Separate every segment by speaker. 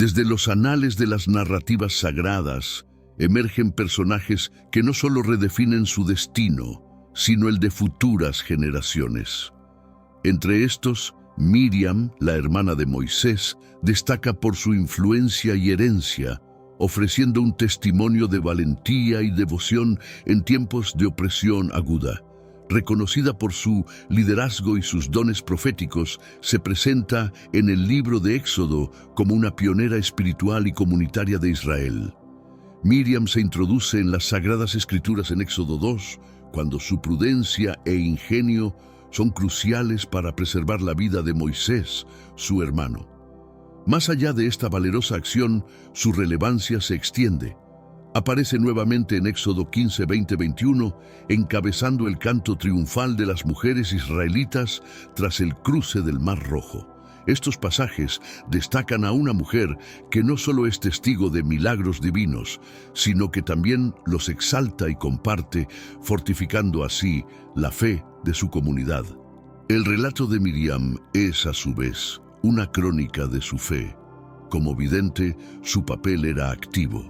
Speaker 1: Desde los anales de las narrativas sagradas emergen personajes que no solo redefinen su destino, sino el de futuras generaciones. Entre estos, Miriam, la hermana de Moisés, destaca por su influencia y herencia, ofreciendo un testimonio de valentía y devoción en tiempos de opresión aguda. Reconocida por su liderazgo y sus dones proféticos, se presenta en el libro de Éxodo como una pionera espiritual y comunitaria de Israel. Miriam se introduce en las Sagradas Escrituras en Éxodo 2, cuando su prudencia e ingenio son cruciales para preservar la vida de Moisés, su hermano. Más allá de esta valerosa acción, su relevancia se extiende. Aparece nuevamente en Éxodo 15, 20, 21, encabezando el canto triunfal de las mujeres israelitas tras el cruce del Mar Rojo. Estos pasajes destacan a una mujer que no solo es testigo de milagros divinos, sino que también los exalta y comparte, fortificando así la fe de su comunidad. El relato de Miriam es, a su vez, una crónica de su fe. Como vidente, su papel era activo.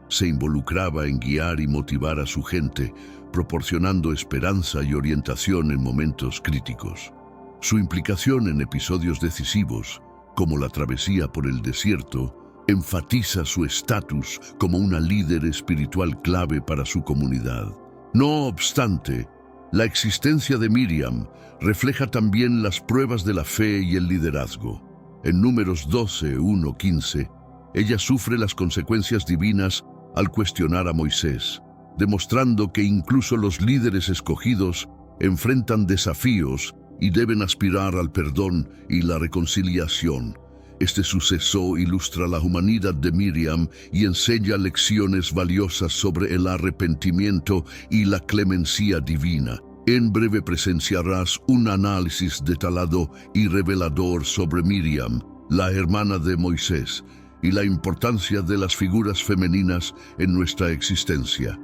Speaker 1: Se involucraba en guiar y motivar a su gente, proporcionando esperanza y orientación en momentos críticos. Su implicación en episodios decisivos, como la travesía por el desierto, enfatiza su estatus como una líder espiritual clave para su comunidad. No obstante, la existencia de Miriam refleja también las pruebas de la fe y el liderazgo. En Números 12, 1, 15, ella sufre las consecuencias divinas al cuestionar a Moisés, demostrando que incluso los líderes escogidos enfrentan desafíos y deben aspirar al perdón y la reconciliación. Este suceso ilustra la humanidad de Miriam y enseña lecciones valiosas sobre el arrepentimiento y la clemencia divina. En breve presenciarás un análisis detallado y revelador sobre Miriam, la hermana de Moisés, y la importancia de las figuras femeninas en nuestra existencia.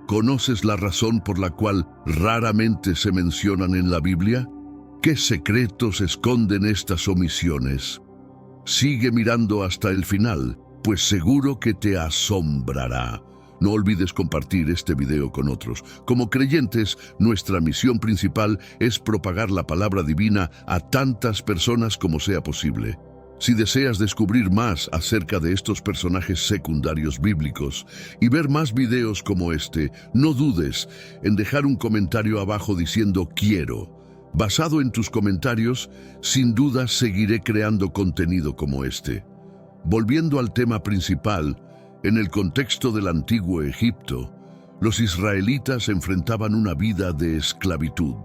Speaker 1: ¿Conoces la razón por la cual raramente se mencionan en la Biblia? ¿Qué secretos esconden estas omisiones? Sigue mirando hasta el final, pues seguro que te asombrará. No olvides compartir este video con otros. Como creyentes, nuestra misión principal es propagar la palabra divina a tantas personas como sea posible. Si deseas descubrir más acerca de estos personajes secundarios bíblicos y ver más videos como este, no dudes en dejar un comentario abajo diciendo "quiero". Basado en tus comentarios, sin duda seguiré creando contenido como este. Volviendo al tema principal, en el contexto del antiguo Egipto, los israelitas enfrentaban una vida de esclavitud,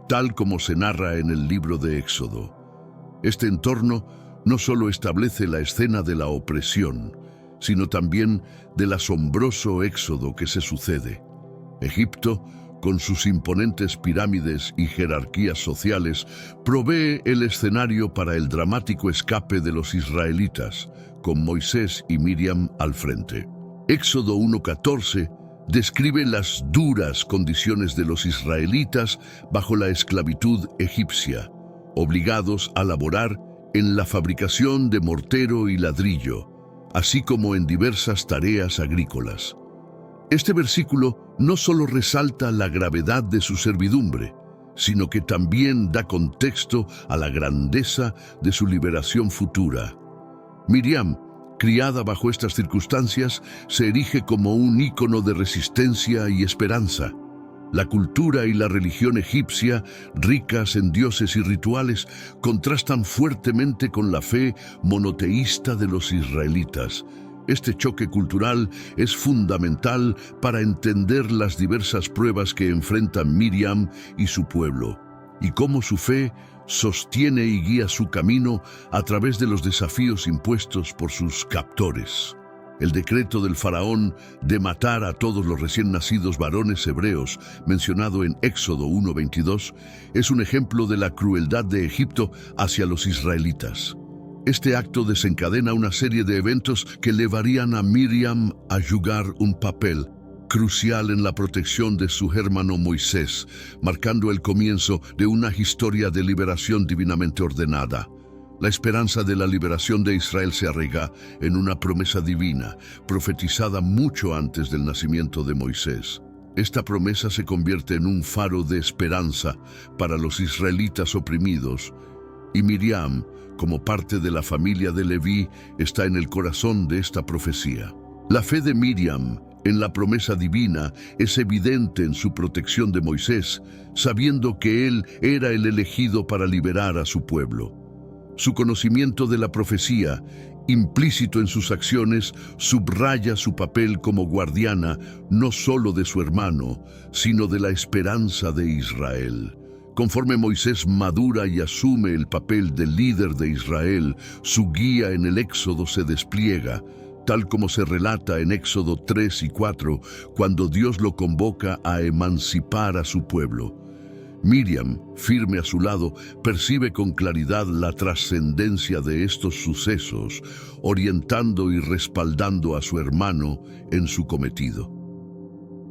Speaker 1: tal como se narra en el libro de Éxodo. Este entorno no solo establece la escena de la opresión, sino también del asombroso éxodo que se sucede. Egipto, con sus imponentes pirámides y jerarquías sociales, provee el escenario para el dramático escape de los israelitas, con Moisés y Miriam al frente. Éxodo 1:14 describe las duras condiciones de los israelitas bajo la esclavitud egipcia, obligados a laborar en la fabricación de mortero y ladrillo, así como en diversas tareas agrícolas. Este versículo no solo resalta la gravedad de su servidumbre, sino que también da contexto a la grandeza de su liberación futura. Miriam, criada bajo estas circunstancias, se erige como un ícono de resistencia y esperanza. La cultura y la religión egipcia, ricas en dioses y rituales, contrastan fuertemente con la fe monoteísta de los israelitas. Este choque cultural es fundamental para entender las diversas pruebas que enfrentan Miriam y su pueblo, y cómo su fe sostiene y guía su camino a través de los desafíos impuestos por sus captores. El decreto del faraón de matar a todos los recién nacidos varones hebreos, mencionado en Éxodo 1:22, es un ejemplo de la crueldad de Egipto hacia los israelitas. Este acto desencadena una serie de eventos que llevarían a Miriam a jugar un papel crucial en la protección de su hermano Moisés, marcando el comienzo de una historia de liberación divinamente ordenada. La esperanza de la liberación de Israel se arraiga en una promesa divina, profetizada mucho antes del nacimiento de Moisés. Esta promesa se convierte en un faro de esperanza para los israelitas oprimidos, y Miriam, como parte de la familia de Leví, está en el corazón de esta profecía. La fe de Miriam en la promesa divina es evidente en su protección de Moisés, sabiendo que él era el elegido para liberar a su pueblo. Su conocimiento de la profecía, implícito en sus acciones, subraya su papel como guardiana no solo de su hermano, sino de la esperanza de Israel. Conforme Moisés madura y asume el papel de líder de Israel, su guía en el Éxodo se despliega, tal como se relata en Éxodo 3 y 4, cuando Dios lo convoca a emancipar a su pueblo. Miriam, firme a su lado, percibe con claridad la trascendencia de estos sucesos, orientando y respaldando a su hermano en su cometido.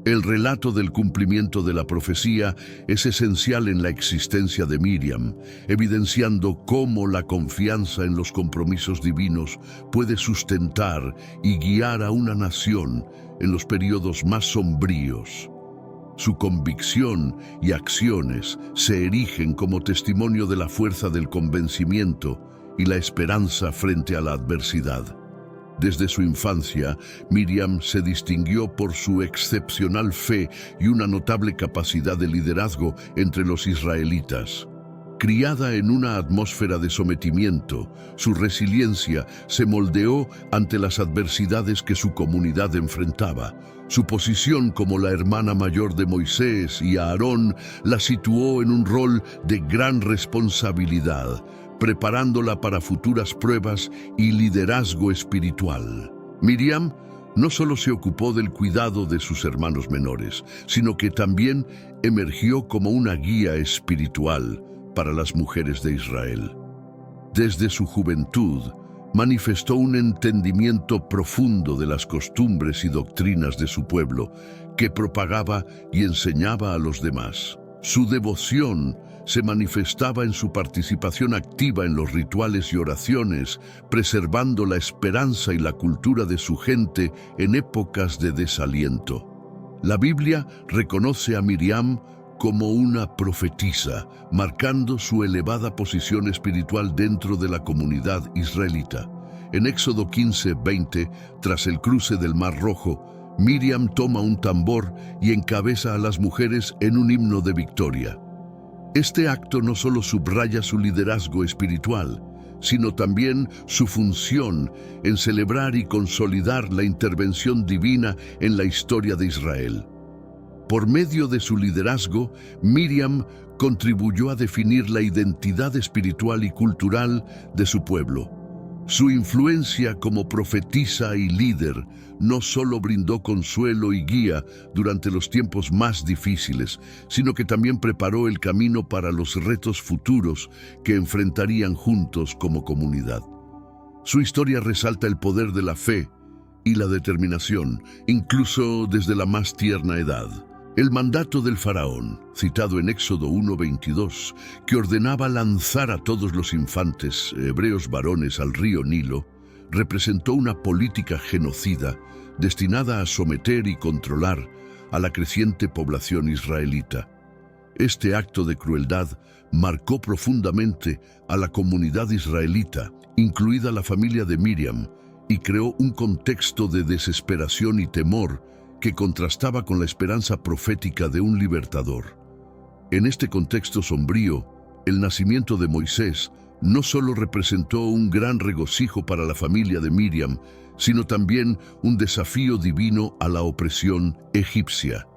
Speaker 1: El relato del cumplimiento de la profecía es esencial en la existencia de Miriam, evidenciando cómo la confianza en los compromisos divinos puede sustentar y guiar a una nación en los periodos más sombríos. Su convicción y acciones se erigen como testimonio de la fuerza del convencimiento y la esperanza frente a la adversidad. Desde su infancia, Miriam se distinguió por su excepcional fe y una notable capacidad de liderazgo entre los israelitas. Criada en una atmósfera de sometimiento, su resiliencia se moldeó ante las adversidades que su comunidad enfrentaba. Su posición como la hermana mayor de Moisés y Aarón la situó en un rol de gran responsabilidad, preparándola para futuras pruebas y liderazgo espiritual. Miriam no solo se ocupó del cuidado de sus hermanos menores, sino que también emergió como una guía espiritual para las mujeres de Israel. Desde su juventud, manifestó un entendimiento profundo de las costumbres y doctrinas de su pueblo, que propagaba y enseñaba a los demás. Su devoción se manifestaba en su participación activa en los rituales y oraciones, preservando la esperanza y la cultura de su gente en épocas de desaliento. La Biblia reconoce a Miriam como una profetisa, marcando su elevada posición espiritual dentro de la comunidad israelita. En Éxodo 15:20, tras el cruce del Mar Rojo, Miriam toma un tambor y encabeza a las mujeres en un himno de victoria. Este acto no solo subraya su liderazgo espiritual, sino también su función en celebrar y consolidar la intervención divina en la historia de Israel. Por medio de su liderazgo, Miriam contribuyó a definir la identidad espiritual y cultural de su pueblo. Su influencia como profetisa y líder no solo brindó consuelo y guía durante los tiempos más difíciles, sino que también preparó el camino para los retos futuros que enfrentarían juntos como comunidad. Su historia resalta el poder de la fe y la determinación, incluso desde la más tierna edad. El mandato del faraón, citado en Éxodo 1:22, que ordenaba lanzar a todos los infantes hebreos varones al río Nilo, representó una política genocida destinada a someter y controlar a la creciente población israelita. Este acto de crueldad marcó profundamente a la comunidad israelita, incluida la familia de Miriam, y creó un contexto de desesperación y temor que contrastaba con la esperanza profética de un libertador. En este contexto sombrío, el nacimiento de Moisés no solo representó un gran regocijo para la familia de Miriam, sino también un desafío divino a la opresión egipcia.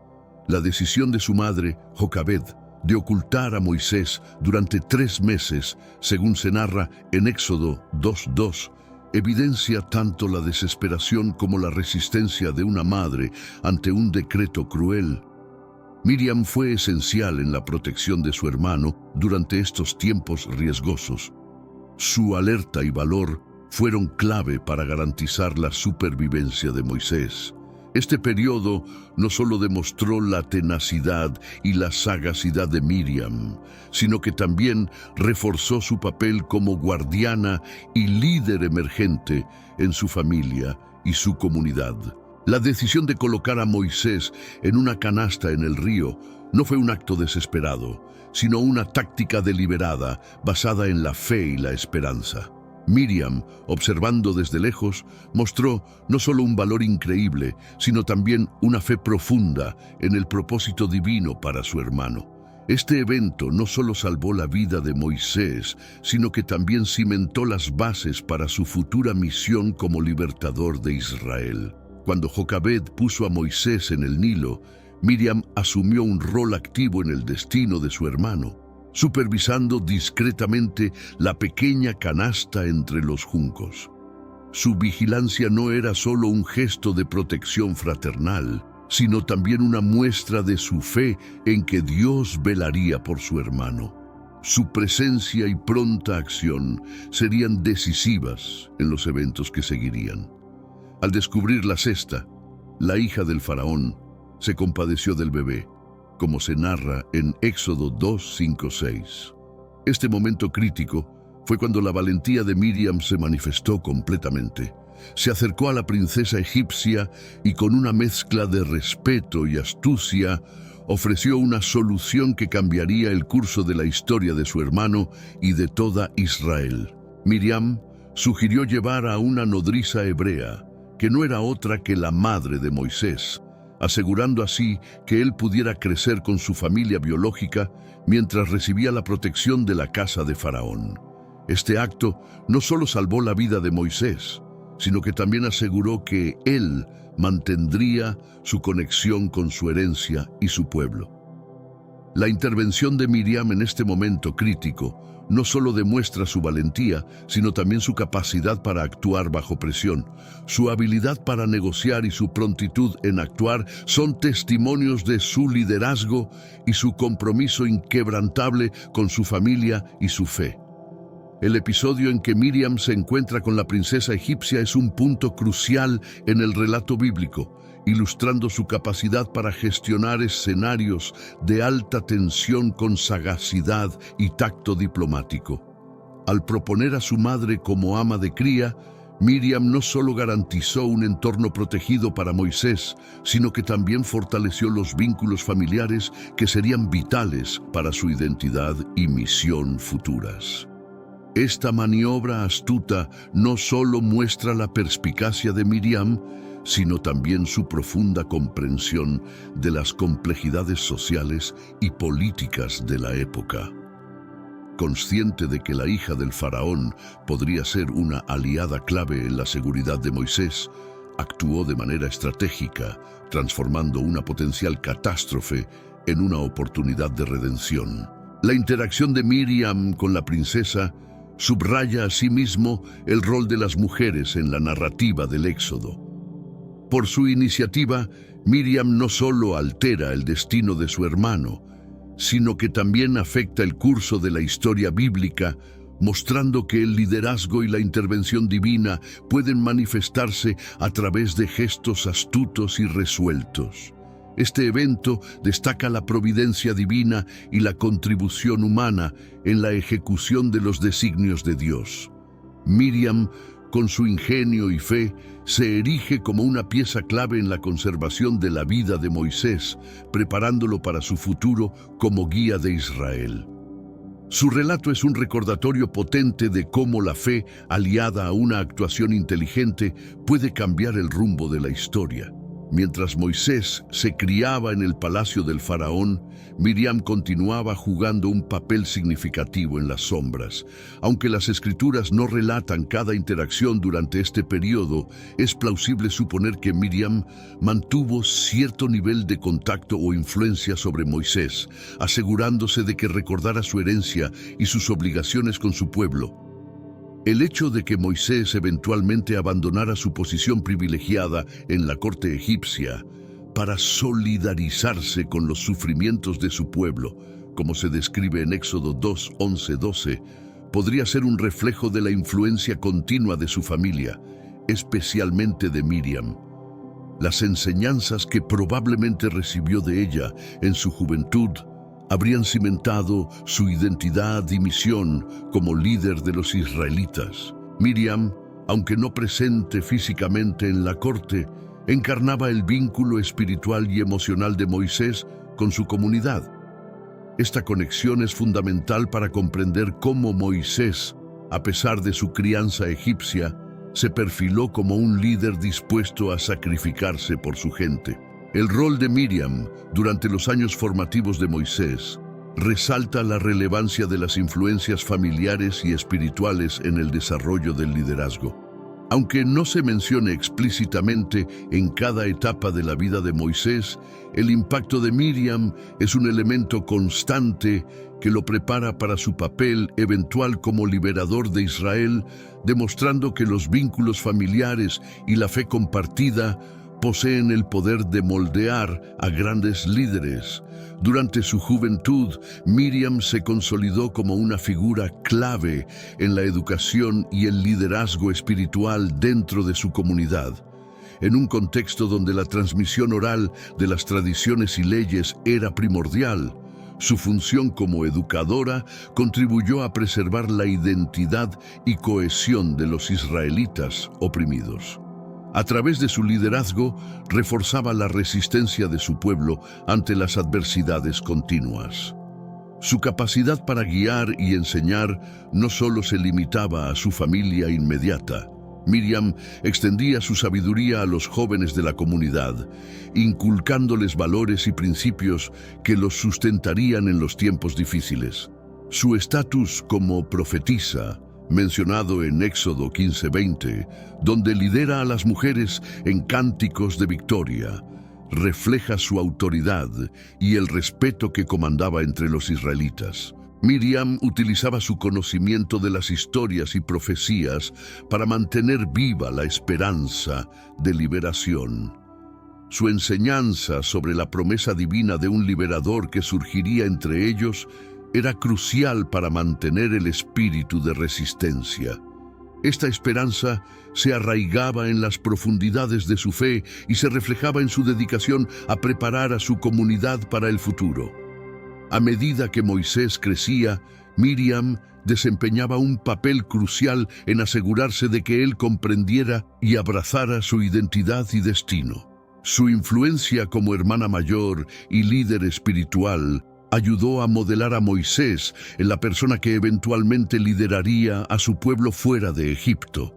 Speaker 1: La decisión de su madre, Jocabed, de ocultar a Moisés durante 3 meses, según se narra en Éxodo 2:2, evidencia tanto la desesperación como la resistencia de una madre ante un decreto cruel. Miriam fue esencial en la protección de su hermano durante estos tiempos riesgosos. Su alerta y valor fueron clave para garantizar la supervivencia de Moisés. Este periodo no solo demostró la tenacidad y la sagacidad de Miriam, sino que también reforzó su papel como guardiana y líder emergente en su familia y su comunidad. La decisión de colocar a Moisés en una canasta en el río no fue un acto desesperado, sino una táctica deliberada basada en la fe y la esperanza. Miriam, observando desde lejos, mostró no solo un valor increíble, sino también una fe profunda en el propósito divino para su hermano. Este evento no solo salvó la vida de Moisés, sino que también cimentó las bases para su futura misión como libertador de Israel. Cuando Jocabed puso a Moisés en el Nilo, Miriam asumió un rol activo en el destino de su hermano, supervisando discretamente la pequeña canasta entre los juncos. Su vigilancia no era solo un gesto de protección fraternal, sino también una muestra de su fe en que Dios velaría por su hermano. Su presencia y pronta acción serían decisivas en los eventos que seguirían. Al descubrir la cesta, la hija del faraón se compadeció del bebé, como se narra en Éxodo 2:5-6. Este momento crítico fue cuando la valentía de Miriam se manifestó completamente. Se acercó a la princesa egipcia y con una mezcla de respeto y astucia ofreció una solución que cambiaría el curso de la historia de su hermano y de toda Israel. Miriam sugirió llevar a una nodriza hebrea, que no era otra que la madre de Moisés, asegurando así que él pudiera crecer con su familia biológica mientras recibía la protección de la casa de Faraón. Este acto no solo salvó la vida de Moisés, sino que también aseguró que él mantendría su conexión con su herencia y su pueblo. La intervención de Miriam en este momento crítico no solo demuestra su valentía, sino también su capacidad para actuar bajo presión. Su habilidad para negociar y su prontitud en actuar son testimonios de su liderazgo y su compromiso inquebrantable con su familia y su fe. El episodio en que Miriam se encuentra con la princesa egipcia es un punto crucial en el relato bíblico, ilustrando su capacidad para gestionar escenarios de alta tensión con sagacidad y tacto diplomático. Al proponer a su madre como ama de cría, Miriam no solo garantizó un entorno protegido para Moisés, sino que también fortaleció los vínculos familiares que serían vitales para su identidad y misión futuras. Esta maniobra astuta no solo muestra la perspicacia de Miriam, sino también su profunda comprensión de las complejidades sociales y políticas de la época. Consciente de que la hija del faraón podría ser una aliada clave en la seguridad de Moisés, actuó de manera estratégica, transformando una potencial catástrofe en una oportunidad de redención. La interacción de Miriam con la princesa subraya asimismo el rol de las mujeres en la narrativa del Éxodo. Por su iniciativa, Miriam no solo altera el destino de su hermano, sino que también afecta el curso de la historia bíblica, mostrando que el liderazgo y la intervención divina pueden manifestarse a través de gestos astutos y resueltos. Este evento destaca la providencia divina y la contribución humana en la ejecución de los designios de Dios. Miriam, con su ingenio y fe, se erige como una pieza clave en la conservación de la vida de Moisés, preparándolo para su futuro como guía de Israel. Su relato es un recordatorio potente de cómo la fe, aliada a una actuación inteligente, puede cambiar el rumbo de la historia. Mientras Moisés se criaba en el palacio del faraón, Miriam continuaba jugando un papel significativo en las sombras. Aunque las escrituras no relatan cada interacción durante este periodo, es plausible suponer que Miriam mantuvo cierto nivel de contacto o influencia sobre Moisés, asegurándose de que recordara su herencia y sus obligaciones con su pueblo. El hecho de que Moisés eventualmente abandonara su posición privilegiada en la corte egipcia para solidarizarse con los sufrimientos de su pueblo, como se describe en Éxodo 2:11-12, podría ser un reflejo de la influencia continua de su familia, especialmente de Miriam. Las enseñanzas que probablemente recibió de ella en su juventud habrían cimentado su identidad y misión como líder de los israelitas. Miriam, aunque no presente físicamente en la corte, encarnaba el vínculo espiritual y emocional de Moisés con su comunidad. Esta conexión es fundamental para comprender cómo Moisés, a pesar de su crianza egipcia, se perfiló como un líder dispuesto a sacrificarse por su gente. El rol de Miriam durante los años formativos de Moisés resalta la relevancia de las influencias familiares y espirituales en el desarrollo del liderazgo. Aunque no se mencione explícitamente en cada etapa de la vida de Moisés, el impacto de Miriam es un elemento constante que lo prepara para su papel eventual como liberador de Israel, demostrando que los vínculos familiares y la fe compartida poseen el poder de moldear a grandes líderes. Durante su juventud, Miriam se consolidó como una figura clave en la educación y el liderazgo espiritual dentro de su comunidad. En un contexto donde la transmisión oral de las tradiciones y leyes era primordial, su función como educadora contribuyó a preservar la identidad y cohesión de los israelitas oprimidos. A través de su liderazgo, reforzaba la resistencia de su pueblo ante las adversidades continuas. Su capacidad para guiar y enseñar no solo se limitaba a su familia inmediata. Miriam extendía su sabiduría a los jóvenes de la comunidad, inculcándoles valores y principios que los sustentarían en los tiempos difíciles. Su estatus como profetisa, mencionado en Éxodo 15:20, donde lidera a las mujeres en cánticos de victoria, refleja su autoridad y el respeto que comandaba entre los israelitas. Miriam utilizaba su conocimiento de las historias y profecías para mantener viva la esperanza de liberación. Su enseñanza sobre la promesa divina de un liberador que surgiría entre ellos era crucial para mantener el espíritu de resistencia. Esta esperanza se arraigaba en las profundidades de su fe y se reflejaba en su dedicación a preparar a su comunidad para el futuro. A medida que Moisés crecía, Miriam desempeñaba un papel crucial en asegurarse de que él comprendiera y abrazara su identidad y destino. Su influencia como hermana mayor y líder espiritual ayudó a modelar a Moisés en la persona que eventualmente lideraría a su pueblo fuera de Egipto.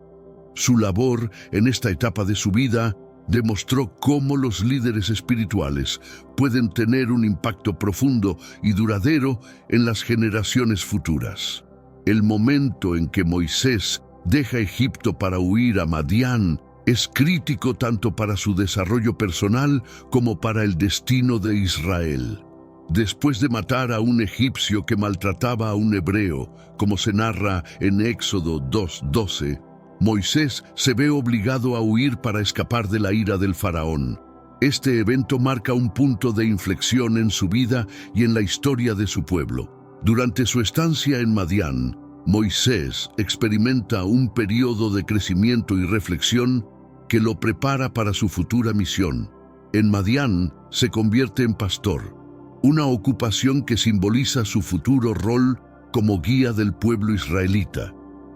Speaker 1: Su labor en esta etapa de su vida demostró cómo los líderes espirituales pueden tener un impacto profundo y duradero en las generaciones futuras. El momento en que Moisés deja Egipto para huir a Madián es crítico tanto para su desarrollo personal como para el destino de Israel. Después de matar a un egipcio que maltrataba a un hebreo, como se narra en Éxodo 2:12, Moisés se ve obligado a huir para escapar de la ira del faraón. Este evento marca un punto de inflexión en su vida y en la historia de su pueblo. Durante su estancia en Madián, Moisés experimenta un periodo de crecimiento y reflexión que lo prepara para su futura misión. En Madián se convierte en pastor, una ocupación que simboliza su futuro rol como guía del pueblo israelita.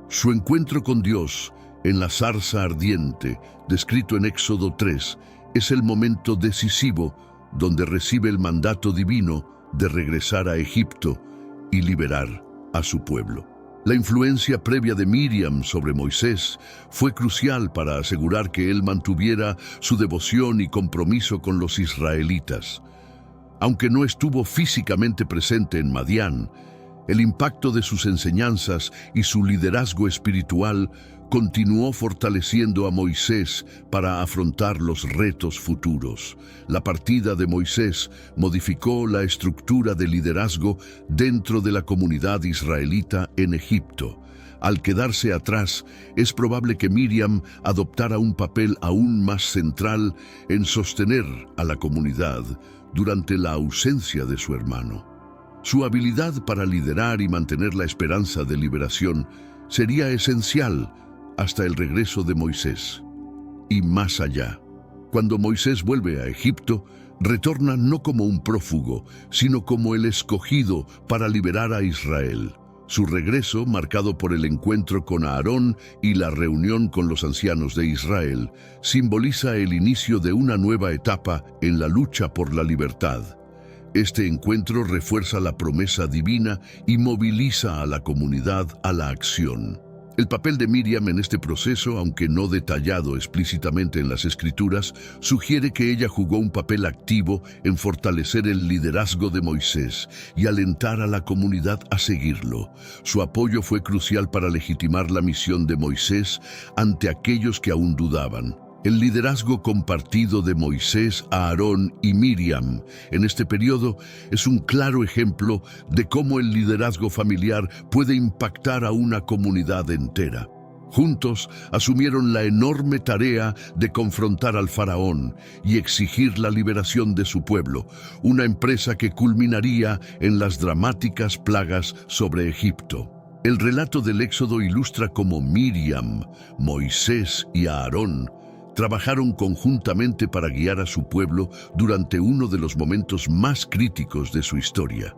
Speaker 1: Su encuentro con Dios en la zarza ardiente, descrito en Éxodo 3, es el momento decisivo donde recibe el mandato divino de regresar a Egipto y liberar a su pueblo. La influencia previa de Miriam sobre Moisés fue crucial para asegurar que él mantuviera su devoción y compromiso con los israelitas. Aunque no estuvo físicamente presente en Madián, el impacto de sus enseñanzas y su liderazgo espiritual continuó fortaleciendo a Moisés para afrontar los retos futuros. La partida de Moisés modificó la estructura de liderazgo dentro de la comunidad israelita en Egipto. Al quedarse atrás, es probable que Miriam adoptara un papel aún más central en sostener a la comunidad durante la ausencia de su hermano. Su habilidad para liderar y mantener la esperanza de liberación sería esencial hasta el regreso de Moisés. Y más allá, Cuando Moisés vuelve a Egipto, retorna no como un prófugo, sino como el escogido para liberar a Israel. Su regreso, marcado por el encuentro con Aarón y la reunión con los ancianos de Israel, simboliza el inicio de una nueva etapa en la lucha por la libertad. Este encuentro refuerza la promesa divina y moviliza a la comunidad a la acción. El papel de Miriam en este proceso, aunque no detallado explícitamente en las Escrituras, sugiere que ella jugó un papel activo en fortalecer el liderazgo de Moisés y alentar a la comunidad a seguirlo. Su apoyo fue crucial para legitimar la misión de Moisés ante aquellos que aún dudaban. El liderazgo compartido de Moisés, Aarón y Miriam en este periodo es un claro ejemplo de cómo el liderazgo familiar puede impactar a una comunidad entera. Juntos asumieron la enorme tarea de confrontar al faraón y exigir la liberación de su pueblo, una empresa que culminaría en las dramáticas plagas sobre Egipto. El relato del Éxodo ilustra cómo Miriam, Moisés y Aarón trabajaron conjuntamente para guiar a su pueblo durante uno de los momentos más críticos de su historia.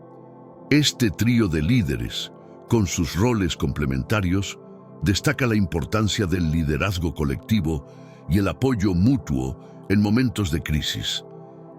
Speaker 1: Este trío de líderes, con sus roles complementarios, destaca la importancia del liderazgo colectivo y el apoyo mutuo en momentos de crisis.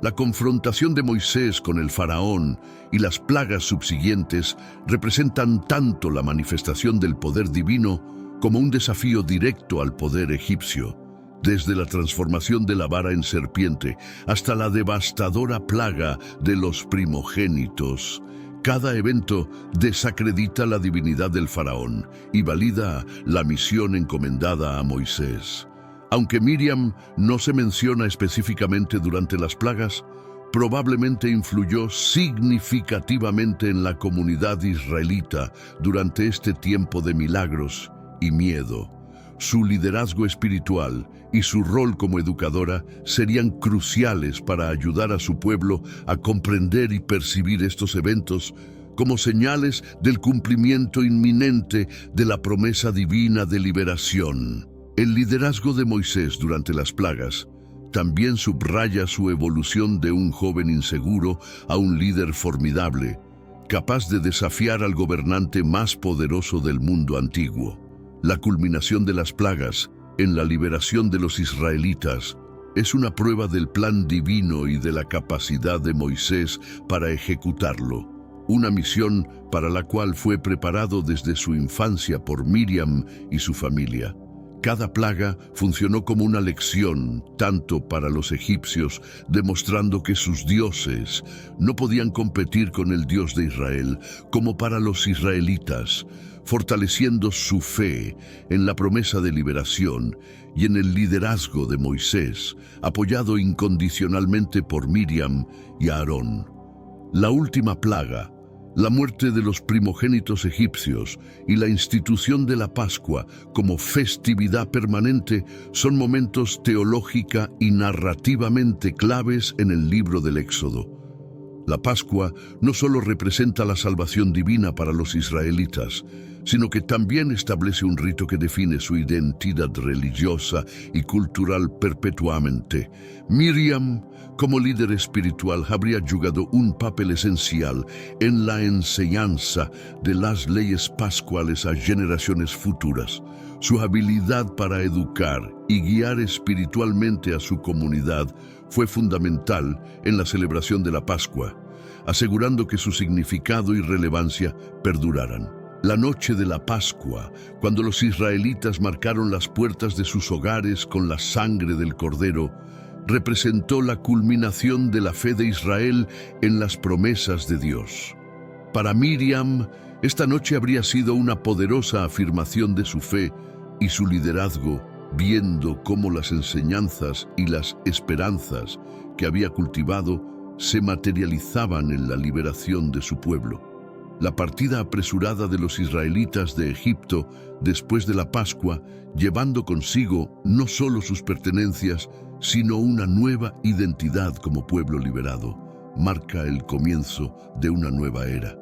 Speaker 1: La confrontación de Moisés con el faraón y las plagas subsiguientes representan tanto la manifestación del poder divino como un desafío directo al poder egipcio. Desde la transformación de la vara en serpiente hasta la devastadora plaga de los primogénitos, cada evento desacredita la divinidad del faraón y valida la misión encomendada a Moisés. Aunque Miriam no se menciona específicamente durante las plagas, probablemente influyó significativamente en la comunidad israelita durante este tiempo de milagros y miedo. Su liderazgo espiritual y su rol como educadora serían cruciales para ayudar a su pueblo a comprender y percibir estos eventos como señales del cumplimiento inminente de la promesa divina de liberación. El liderazgo de Moisés durante las plagas también subraya su evolución de un joven inseguro a un líder formidable, capaz de desafiar al gobernante más poderoso del mundo antiguo. La culminación de las plagas en la liberación de los israelitas es una prueba del plan divino y de la capacidad de Moisés para ejecutarlo, una misión para la cual fue preparado desde su infancia por Miriam y su familia. Cada plaga funcionó como una lección, tanto para los egipcios, demostrando que sus dioses no podían competir con el Dios de Israel, como para los israelitas, fortaleciendo su fe en la promesa de liberación y en el liderazgo de Moisés, apoyado incondicionalmente por Miriam y Aarón. La última plaga, la muerte de los primogénitos egipcios y la institución de la Pascua como festividad permanente son momentos teológica y narrativamente claves en el libro del Éxodo. La Pascua no solo representa la salvación divina para los israelitas, sino que también establece un rito que define su identidad religiosa y cultural perpetuamente. Miriam, como líder espiritual, habría jugado un papel esencial en la enseñanza de las leyes pascuales a generaciones futuras. Su habilidad para educar y guiar espiritualmente a su comunidad fue fundamental en la celebración de la Pascua, asegurando que su significado y relevancia perduraran. La noche de la Pascua, cuando los israelitas marcaron las puertas de sus hogares con la sangre del Cordero, representó la culminación de la fe de Israel en las promesas de Dios. Para Miriam, esta noche habría sido una poderosa afirmación de su fe y su liderazgo, viendo cómo las enseñanzas y las esperanzas que había cultivado se materializaban en la liberación de su pueblo. La partida apresurada de los israelitas de Egipto después de la Pascua, llevando consigo no solo sus pertenencias, sino una nueva identidad como pueblo liberado, marca el comienzo de una nueva era.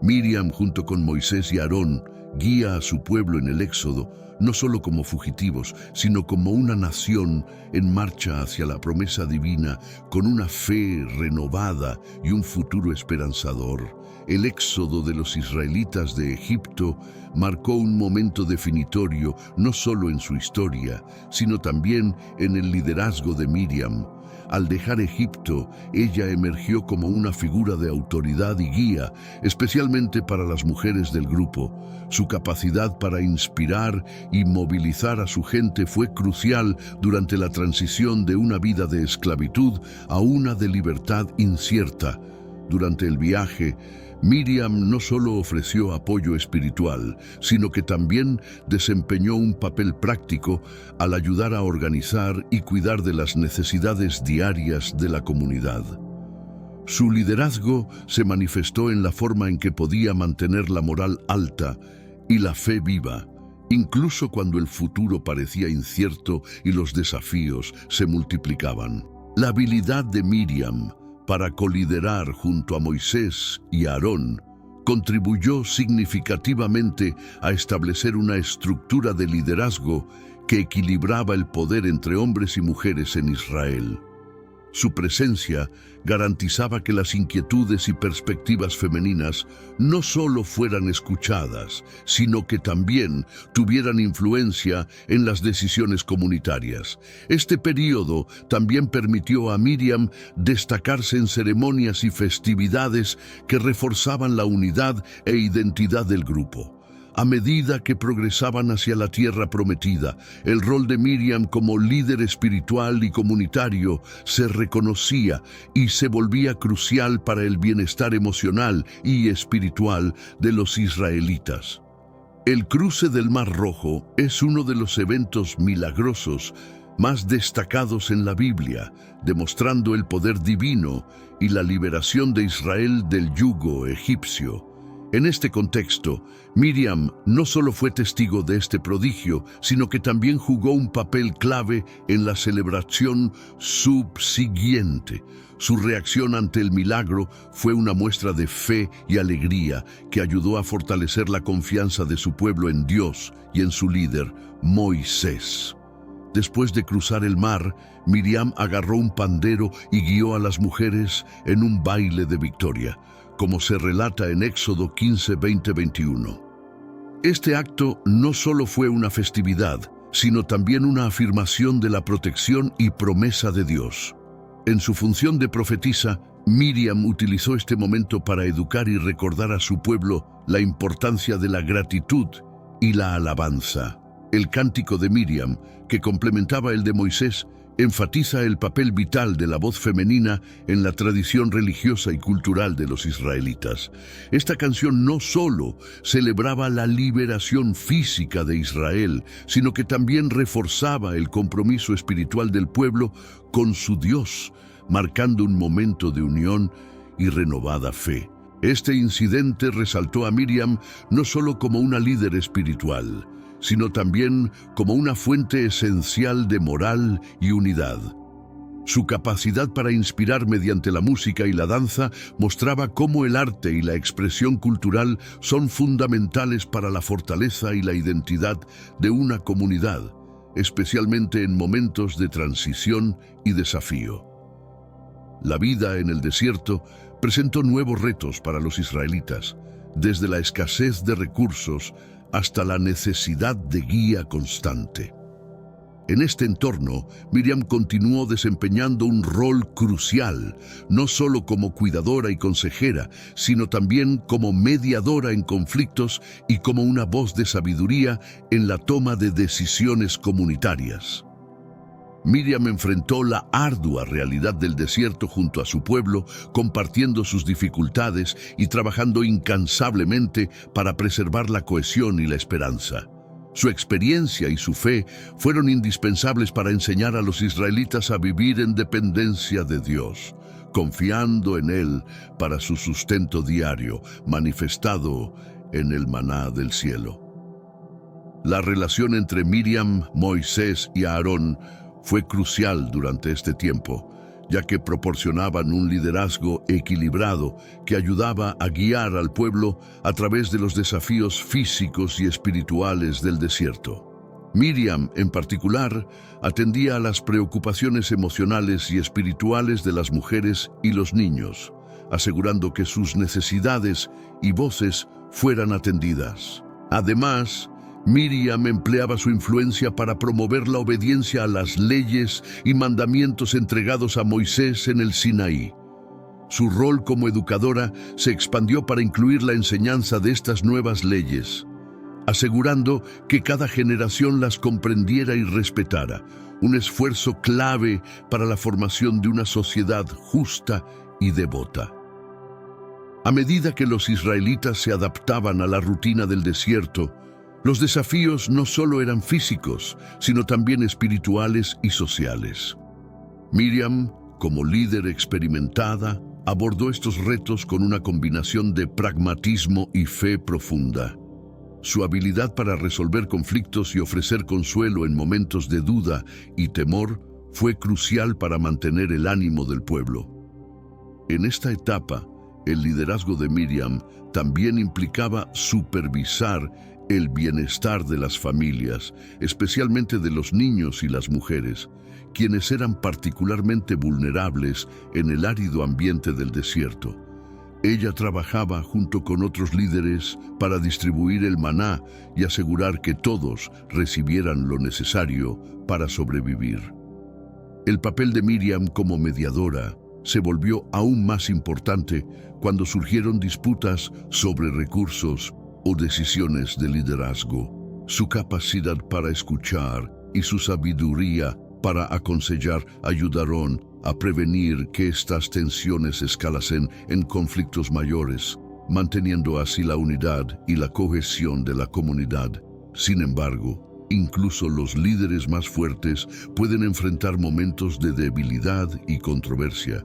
Speaker 1: Miriam, junto con Moisés y Aarón, guía a su pueblo en el Éxodo, no solo como fugitivos, sino como una nación en marcha hacia la promesa divina, con una fe renovada y un futuro esperanzador. El éxodo de los israelitas de Egipto marcó un momento definitorio no solo en su historia, sino también en el liderazgo de Miriam. Al dejar Egipto, ella emergió como una figura de autoridad y guía, especialmente para las mujeres del grupo. Su capacidad para inspirar y movilizar a su gente fue crucial durante la transición de una vida de esclavitud a una de libertad incierta. Durante el viaje, Miriam no solo ofreció apoyo espiritual, sino que también desempeñó un papel práctico al ayudar a organizar y cuidar de las necesidades diarias de la comunidad. Su liderazgo se manifestó en la forma en que podía mantener la moral alta y la fe viva, incluso cuando el futuro parecía incierto y los desafíos se multiplicaban. La habilidad de Miriam para coliderar junto a Moisés y Aarón contribuyó significativamente a establecer una estructura de liderazgo que equilibraba el poder entre hombres y mujeres en Israel. Su presencia garantizaba que las inquietudes y perspectivas femeninas no solo fueran escuchadas, sino que también tuvieran influencia en las decisiones comunitarias. Este período también permitió a Miriam destacarse en ceremonias y festividades que reforzaban la unidad e identidad del grupo. A medida que progresaban hacia la tierra prometida, el rol de Miriam como líder espiritual y comunitario se reconocía y se volvía crucial para el bienestar emocional y espiritual de los israelitas. El cruce del Mar Rojo es uno de los eventos milagrosos más destacados en la Biblia, demostrando el poder divino y la liberación de Israel del yugo egipcio. En este contexto, Miriam no solo fue testigo de este prodigio, sino que también jugó un papel clave en la celebración subsiguiente. Su reacción ante el milagro fue una muestra de fe y alegría que ayudó a fortalecer la confianza de su pueblo en Dios y en su líder, Moisés. Después de cruzar el mar, Miriam agarró un pandero y guió a las mujeres en un baile de victoria, como se relata en Éxodo 15, 20, 21. Este acto no solo fue una festividad, sino también una afirmación de la protección y promesa de Dios. En su función de profetisa, Miriam utilizó este momento para educar y recordar a su pueblo la importancia de la gratitud y la alabanza. El cántico de Miriam, que complementaba el de Moisés, enfatiza el papel vital de la voz femenina en la tradición religiosa y cultural de los israelitas. Esta canción no solo celebraba la liberación física de Israel, sino que también reforzaba el compromiso espiritual del pueblo con su Dios, marcando un momento de unión y renovada fe. Este incidente resaltó a Miriam no solo como una líder espiritual, sino también como una fuente esencial de moral y unidad. Su capacidad para inspirar mediante la música y la danza mostraba cómo el arte y la expresión cultural son fundamentales para la fortaleza y la identidad de una comunidad, especialmente en momentos de transición y desafío. La vida en el desierto presentó nuevos retos para los israelitas, desde la escasez de recursos hasta la necesidad de guía constante. En este entorno, Miriam continuó desempeñando un rol crucial, no solo como cuidadora y consejera, sino también como mediadora en conflictos y como una voz de sabiduría en la toma de decisiones comunitarias. Miriam enfrentó la ardua realidad del desierto junto a su pueblo, compartiendo sus dificultades y trabajando incansablemente para preservar la cohesión y la esperanza. Su experiencia y su fe fueron indispensables para enseñar a los israelitas a vivir en dependencia de Dios, confiando en Él para su sustento diario, manifestado en el maná del cielo. La relación entre Miriam, Moisés y Aarón fue crucial durante este tiempo, ya que proporcionaban un liderazgo equilibrado que ayudaba a guiar al pueblo a través de los desafíos físicos y espirituales del desierto. Miriam, en particular, atendía a las preocupaciones emocionales y espirituales de las mujeres y los niños, asegurando que sus necesidades y voces fueran atendidas. Además, Miriam empleaba su influencia para promover la obediencia a las leyes y mandamientos entregados a Moisés en el Sinaí. Su rol como educadora se expandió para incluir la enseñanza de estas nuevas leyes, asegurando que cada generación las comprendiera y respetara, un esfuerzo clave para la formación de una sociedad justa y devota. A medida que los israelitas se adaptaban a la rutina del desierto, los desafíos no solo eran físicos, sino también espirituales y sociales. Miriam, como líder experimentada, abordó estos retos con una combinación de pragmatismo y fe profunda. Su habilidad para resolver conflictos y ofrecer consuelo en momentos de duda y temor fue crucial para mantener el ánimo del pueblo. En esta etapa, el liderazgo de Miriam también implicaba supervisar el bienestar de las familias, especialmente de los niños y las mujeres, quienes eran particularmente vulnerables en el árido ambiente del desierto. Ella trabajaba junto con otros líderes para distribuir el maná y asegurar que todos recibieran lo necesario para sobrevivir. El papel de Miriam como mediadora se volvió aún más importante cuando surgieron disputas sobre recursos o decisiones de liderazgo. Su capacidad para escuchar y su sabiduría para aconsejar ayudaron a prevenir que estas tensiones escalasen en conflictos mayores, manteniendo así la unidad y la cohesión de la comunidad. Sin embargo, incluso los líderes más fuertes pueden enfrentar momentos de debilidad y controversia.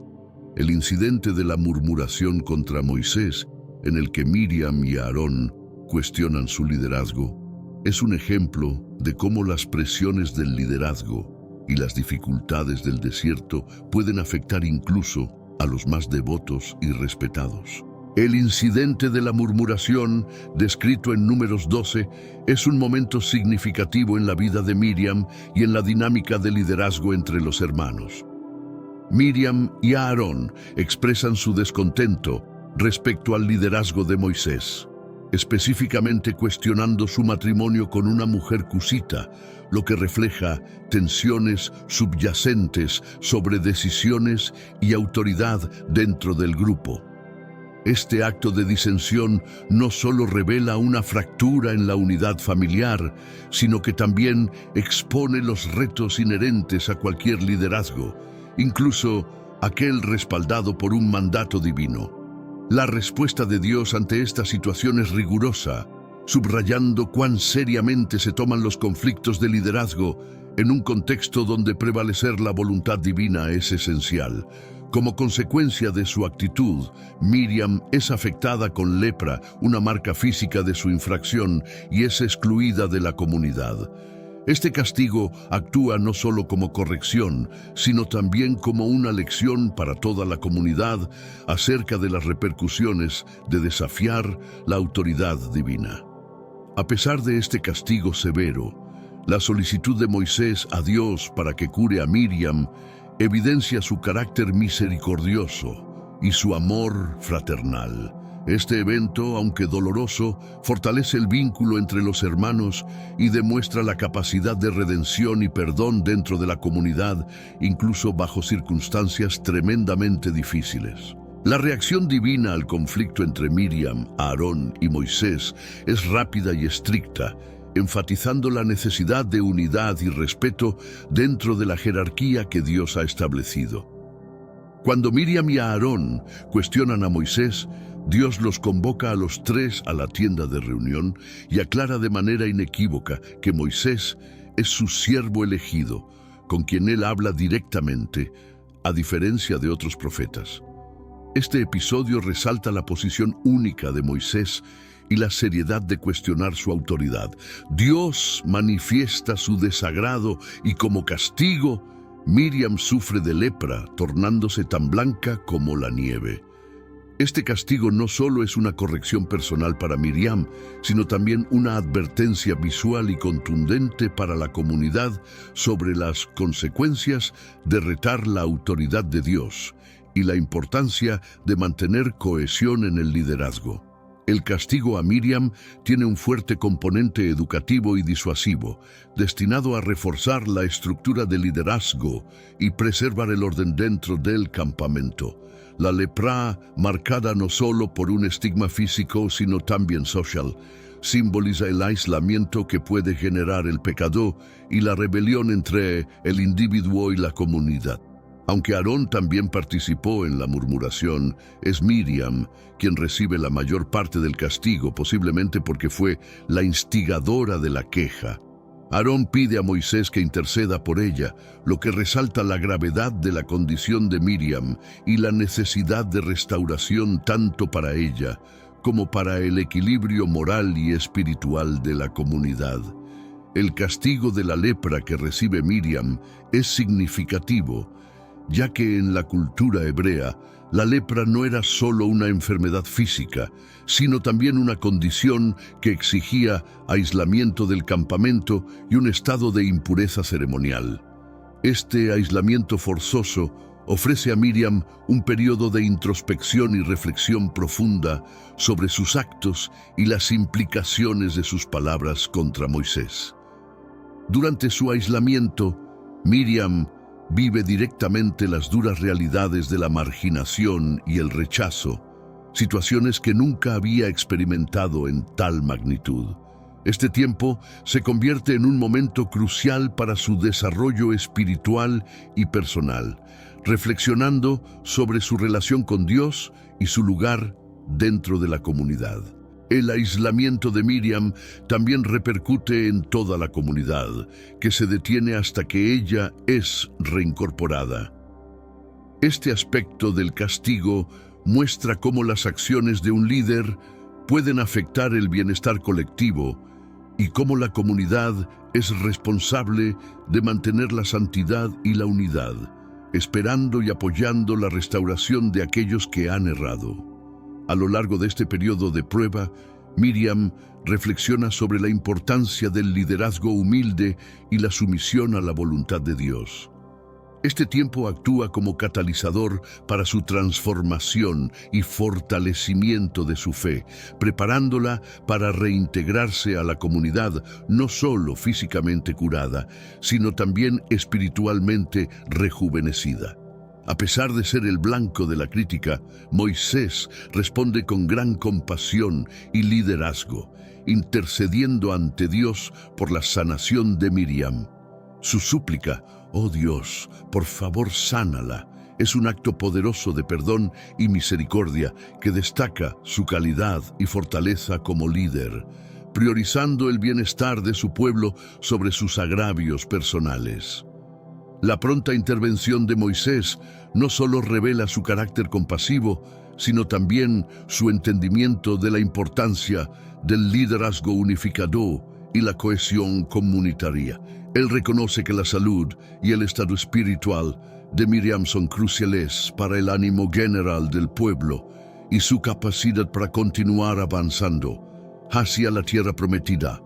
Speaker 1: El incidente de la murmuración contra Moisés, en el que Miriam y Aarón cuestionan su liderazgo, es un ejemplo de cómo las presiones del liderazgo y las dificultades del desierto pueden afectar incluso a los más devotos y respetados. El incidente de la murmuración, descrito en Números 12, es un momento significativo en la vida de Miriam y en la dinámica de liderazgo entre los hermanos. Miriam y Aarón expresan su descontento respecto al liderazgo de Moisés, específicamente cuestionando su matrimonio con una mujer cusita, lo que refleja tensiones subyacentes sobre decisiones y autoridad dentro del grupo. Este acto de disensión no solo revela una fractura en la unidad familiar, sino que también expone los retos inherentes a cualquier liderazgo, incluso aquel respaldado por un mandato divino. La respuesta de Dios ante esta situación es rigurosa, subrayando cuán seriamente se toman los conflictos de liderazgo en un contexto donde prevalecer la voluntad divina es esencial. Como consecuencia de su actitud, Miriam es afectada con lepra, una marca física de su infracción, y es excluida de la comunidad. Este castigo actúa no solo como corrección, sino también como una lección para toda la comunidad acerca de las repercusiones de desafiar la autoridad divina. A pesar de este castigo severo, la solicitud de Moisés a Dios para que cure a Miriam evidencia su carácter misericordioso y su amor fraternal. Este evento, aunque doloroso, fortalece el vínculo entre los hermanos y demuestra la capacidad de redención y perdón dentro de la comunidad, incluso bajo circunstancias tremendamente difíciles. La reacción divina al conflicto entre Miriam, Aarón y Moisés es rápida y estricta, enfatizando la necesidad de unidad y respeto dentro de la jerarquía que Dios ha establecido. Cuando Miriam y Aarón cuestionan a Moisés, Dios los convoca a los tres a la tienda de reunión y aclara de manera inequívoca que Moisés es su siervo elegido, con quien él habla directamente, a diferencia de otros profetas. Este episodio resalta la posición única de Moisés y la seriedad de cuestionar su autoridad. Dios manifiesta su desagrado y como castigo Miriam sufre de lepra, tornándose tan blanca como la nieve. Este castigo no solo es una corrección personal para Miriam, sino también una advertencia visual y contundente para la comunidad sobre las consecuencias de retar la autoridad de Dios y la importancia de mantener cohesión en el liderazgo. El castigo a Miriam tiene un fuerte componente educativo y disuasivo, destinado a reforzar la estructura de liderazgo y preservar el orden dentro del campamento. La lepra, marcada no solo por un estigma físico, sino también social, simboliza el aislamiento que puede generar el pecado y la rebelión entre el individuo y la comunidad. Aunque Aarón también participó en la murmuración, es Miriam quien recibe la mayor parte del castigo, posiblemente porque fue la instigadora de la queja. Aarón pide a Moisés que interceda por ella, lo que resalta la gravedad de la condición de Miriam y la necesidad de restauración tanto para ella como para el equilibrio moral y espiritual de la comunidad. El castigo de la lepra que recibe Miriam es significativo, ya que en la cultura hebrea, la lepra no era solo una enfermedad física, sino también una condición que exigía aislamiento del campamento y un estado de impureza ceremonial. Este aislamiento forzoso ofrece a Miriam un periodo de introspección y reflexión profunda sobre sus actos y las implicaciones de sus palabras contra Moisés. Durante su aislamiento, Miriam vive directamente las duras realidades de la marginación y el rechazo, situaciones que nunca había experimentado en tal magnitud. Este tiempo se convierte en un momento crucial para su desarrollo espiritual y personal, reflexionando sobre su relación con Dios y su lugar dentro de la comunidad. El aislamiento de Miriam también repercute en toda la comunidad, que se detiene hasta que ella es reincorporada. Este aspecto del castigo muestra cómo las acciones de un líder pueden afectar el bienestar colectivo y cómo la comunidad es responsable de mantener la santidad y la unidad, esperando y apoyando la restauración de aquellos que han errado. A lo largo de este periodo de prueba, Miriam reflexiona sobre la importancia del liderazgo humilde y la sumisión a la voluntad de Dios. Este tiempo actúa como catalizador para su transformación y fortalecimiento de su fe, preparándola para reintegrarse a la comunidad no solo físicamente curada, sino también espiritualmente rejuvenecida. A pesar de ser el blanco de la crítica, Moisés responde con gran compasión y liderazgo, intercediendo ante Dios por la sanación de Miriam. Su súplica, «Oh Dios, por favor sánala», es un acto poderoso de perdón y misericordia que destaca su calidad y fortaleza como líder, priorizando el bienestar de su pueblo sobre sus agravios personales. La pronta intervención de Moisés no solo revela su carácter compasivo, sino también su entendimiento de la importancia del liderazgo unificador y la cohesión comunitaria. Él reconoce que la salud y el estado espiritual de Miriam son cruciales para el ánimo general del pueblo y su capacidad para continuar avanzando hacia la tierra prometida.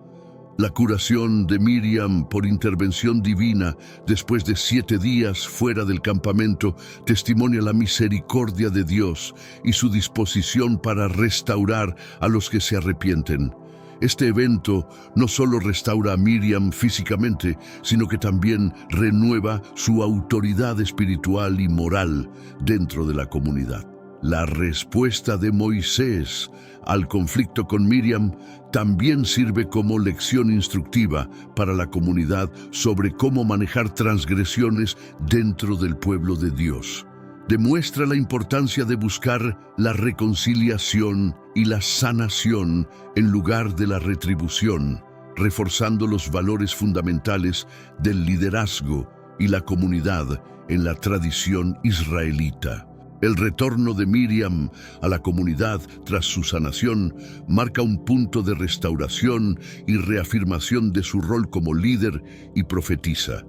Speaker 1: La curación de Miriam por intervención divina después de 7 días fuera del campamento testimonia la misericordia de Dios y su disposición para restaurar a los que se arrepienten. Este evento no solo restaura a Miriam físicamente, sino que también renueva su autoridad espiritual y moral dentro de la comunidad. La respuesta de Moisés al conflicto con Miriam también sirve como lección instructiva para la comunidad sobre cómo manejar transgresiones dentro del pueblo de Dios. Demuestra la importancia de buscar la reconciliación y la sanación en lugar de la retribución, reforzando los valores fundamentales del liderazgo y la comunidad en la tradición israelita. El retorno de Miriam a la comunidad tras su sanación marca un punto de restauración y reafirmación de su rol como líder y profetisa.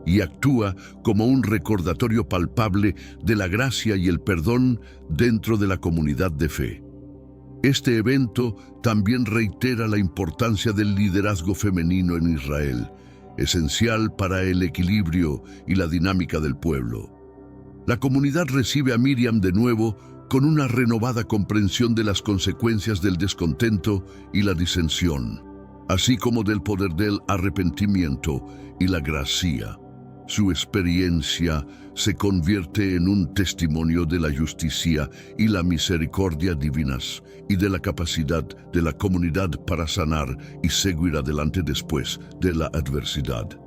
Speaker 1: y actúa como un recordatorio palpable de la gracia y el perdón dentro de la comunidad de fe. Este evento también reitera la importancia del liderazgo femenino en Israel, esencial para el equilibrio y la dinámica del pueblo. La comunidad recibe a Miriam de nuevo con una renovada comprensión de las consecuencias del descontento y la disensión, así como del poder del arrepentimiento y la gracia. Su experiencia se convierte en un testimonio de la justicia y la misericordia divinas y de la capacidad de la comunidad para sanar y seguir adelante después de la adversidad.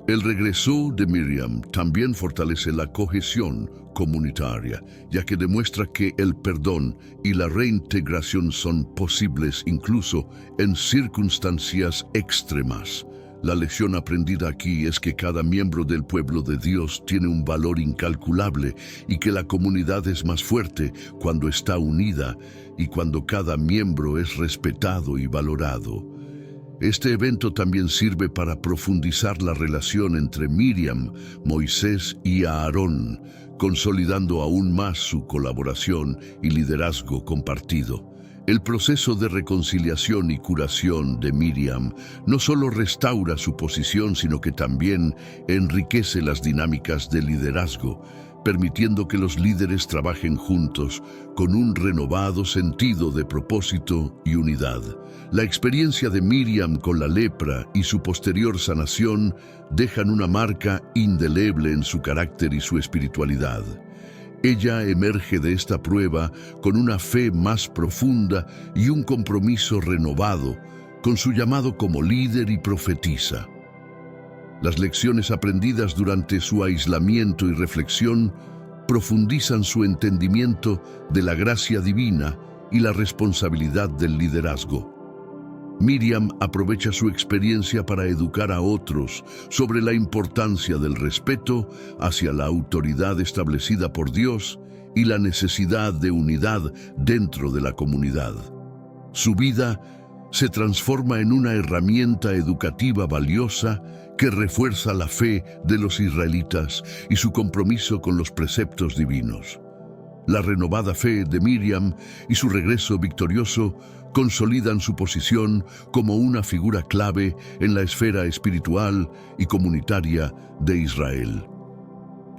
Speaker 1: El regreso de Miriam también fortalece la cohesión comunitaria, ya que demuestra que el perdón y la reintegración son posibles incluso en circunstancias extremas. La lección aprendida aquí es que cada miembro del pueblo de Dios tiene un valor incalculable y que la comunidad es más fuerte cuando está unida y cuando cada miembro es respetado y valorado. Este evento también sirve para profundizar la relación entre Miriam, Moisés y Aarón, consolidando aún más su colaboración y liderazgo compartido. El proceso de reconciliación y curación de Miriam no solo restaura su posición, sino que también enriquece las dinámicas de liderazgo, permitiendo que los líderes trabajen juntos con un renovado sentido de propósito y unidad. La experiencia de Miriam con la lepra y su posterior sanación dejan una marca indeleble en su carácter y su espiritualidad. Ella emerge de esta prueba con una fe más profunda y un compromiso renovado con su llamado como líder y profetisa. Las lecciones aprendidas durante su aislamiento y reflexión profundizan su entendimiento de la gracia divina y la responsabilidad del liderazgo. Miriam aprovecha su experiencia para educar a otros sobre la importancia del respeto hacia la autoridad establecida por Dios y la necesidad de unidad dentro de la comunidad. Su vida se transforma en una herramienta educativa valiosa que refuerza la fe de los israelitas y su compromiso con los preceptos divinos. La renovada fe de Miriam y su regreso victorioso consolidan su posición como una figura clave en la esfera espiritual y comunitaria de Israel.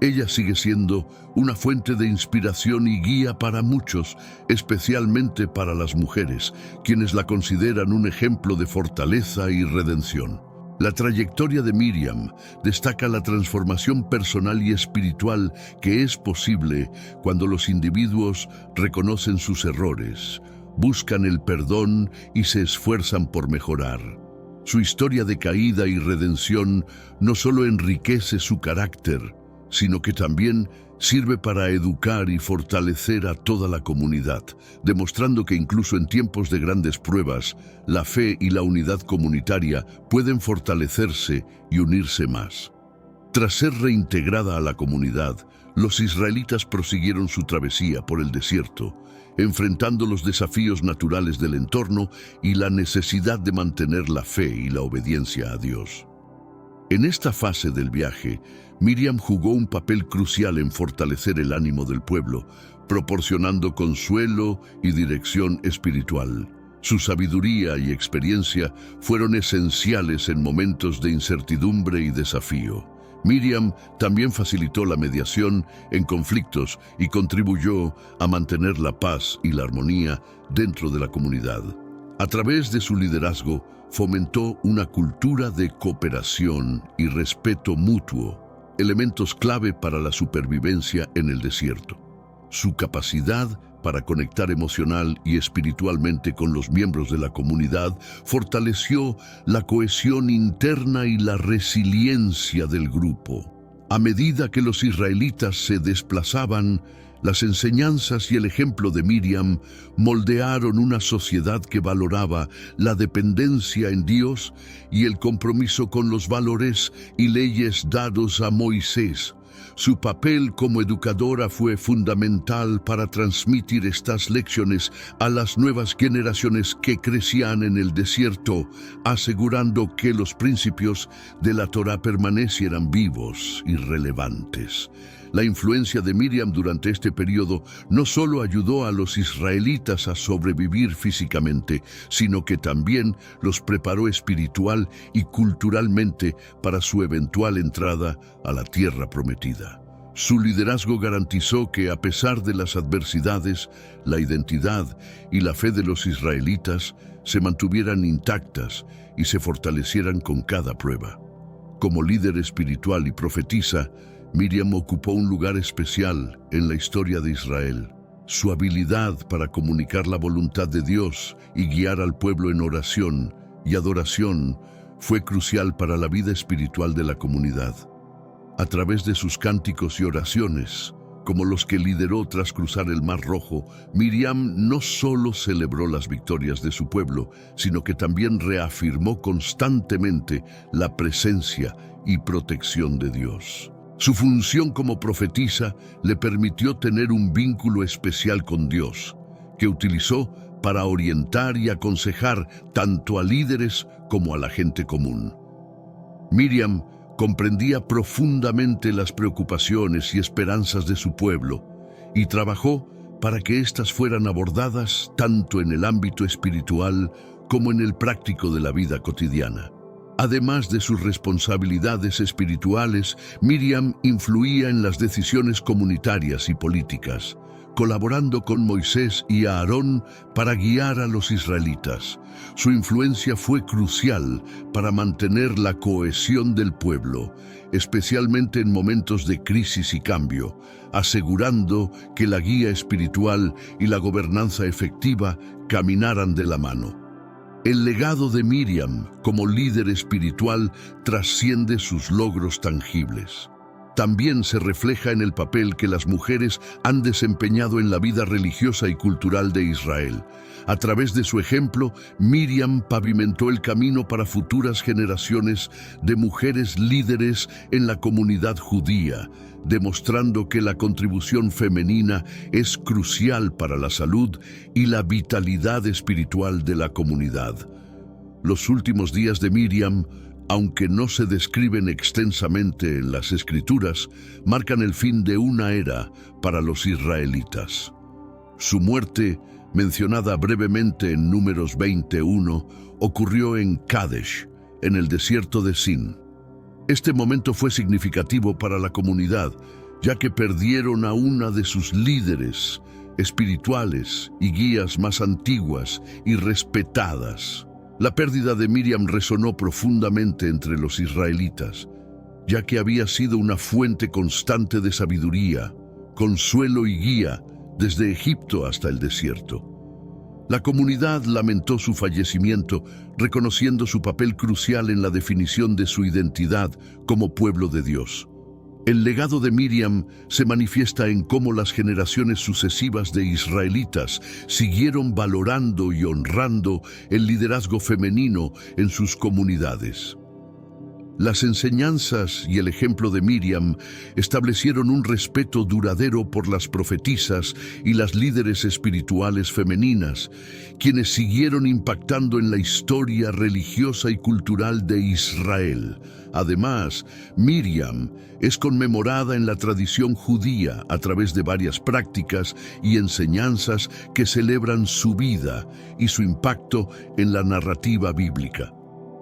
Speaker 1: Ella sigue siendo una fuente de inspiración y guía para muchos, especialmente para las mujeres, quienes la consideran un ejemplo de fortaleza y redención. La trayectoria de Miriam destaca la transformación personal y espiritual que es posible cuando los individuos reconocen sus errores, buscan el perdón y se esfuerzan por mejorar. Su historia de caída y redención no solo enriquece su carácter, sino que también sirve para educar y fortalecer a toda la comunidad, demostrando que incluso en tiempos de grandes pruebas, la fe y la unidad comunitaria pueden fortalecerse y unirse más. Tras ser reintegrada a la comunidad, los israelitas prosiguieron su travesía por el desierto, enfrentando los desafíos naturales del entorno y la necesidad de mantener la fe y la obediencia a Dios. En esta fase del viaje, Miriam jugó un papel crucial en fortalecer el ánimo del pueblo, proporcionando consuelo y dirección espiritual. Su sabiduría y experiencia fueron esenciales en momentos de incertidumbre y desafío. Miriam también facilitó la mediación en conflictos y contribuyó a mantener la paz y la armonía dentro de la comunidad. A través de su liderazgo, fomentó una cultura de cooperación y respeto mutuo, elementos clave para la supervivencia en el desierto. Su capacidad para conectar emocional y espiritualmente con los miembros de la comunidad fortaleció la cohesión interna y la resiliencia del grupo. A medida que los israelitas se desplazaban, las enseñanzas y el ejemplo de Miriam moldearon una sociedad que valoraba la dependencia en Dios y el compromiso con los valores y leyes dados a Moisés, Su papel como educadora fue fundamental para transmitir estas lecciones a las nuevas generaciones que crecían en el desierto, asegurando que los principios de la Torá permanecieran vivos y relevantes. La influencia de Miriam durante este periodo no solo ayudó a los israelitas a sobrevivir físicamente, sino que también los preparó espiritual y culturalmente para su eventual entrada a la tierra prometida. Su liderazgo garantizó que, a pesar de las adversidades, la identidad y la fe de los israelitas se mantuvieran intactas y se fortalecieran con cada prueba. Como líder espiritual y profetisa, Miriam ocupó un lugar especial en la historia de Israel. Su habilidad para comunicar la voluntad de Dios y guiar al pueblo en oración y adoración fue crucial para la vida espiritual de la comunidad. A través de sus cánticos y oraciones, como los que lideró tras cruzar el Mar Rojo, Miriam no solo celebró las victorias de su pueblo, sino que también reafirmó constantemente la presencia y protección de Dios. Su función como profetisa le permitió tener un vínculo especial con Dios, que utilizó para orientar y aconsejar tanto a líderes como a la gente común. Miriam comprendía profundamente las preocupaciones y esperanzas de su pueblo y trabajó para que éstas fueran abordadas tanto en el ámbito espiritual como en el práctico de la vida cotidiana. Además de sus responsabilidades espirituales, Miriam influía en las decisiones comunitarias y políticas, colaborando con Moisés y Aarón para guiar a los israelitas. Su influencia fue crucial para mantener la cohesión del pueblo, especialmente en momentos de crisis y cambio, asegurando que la guía espiritual y la gobernanza efectiva caminaran de la mano. El legado de Miriam como líder espiritual trasciende sus logros tangibles. También se refleja en el papel que las mujeres han desempeñado en la vida religiosa y cultural de Israel. A través de su ejemplo, Miriam pavimentó el camino para futuras generaciones de mujeres líderes en la comunidad judía, demostrando que la contribución femenina es crucial para la salud y la vitalidad espiritual de la comunidad. Los últimos días de Miriam, aunque no se describen extensamente en las Escrituras, marcan el fin de una era para los israelitas. Su muerte, mencionada brevemente en Números 21, ocurrió en Kadesh, en el desierto de Sin. Este momento fue significativo para la comunidad, ya que perdieron a una de sus líderes espirituales y guías más antiguas y respetadas. La pérdida de Miriam resonó profundamente entre los israelitas, ya que había sido una fuente constante de sabiduría, consuelo y guía desde Egipto hasta el desierto. La comunidad lamentó su fallecimiento, reconociendo su papel crucial en la definición de su identidad como pueblo de Dios. El legado de Miriam se manifiesta en cómo las generaciones sucesivas de israelitas siguieron valorando y honrando el liderazgo femenino en sus comunidades. Las enseñanzas y el ejemplo de Miriam establecieron un respeto duradero por las profetisas y las líderes espirituales femeninas, quienes siguieron impactando en la historia religiosa y cultural de Israel. Además, Miriam es conmemorada en la tradición judía a través de varias prácticas y enseñanzas que celebran su vida y su impacto en la narrativa bíblica.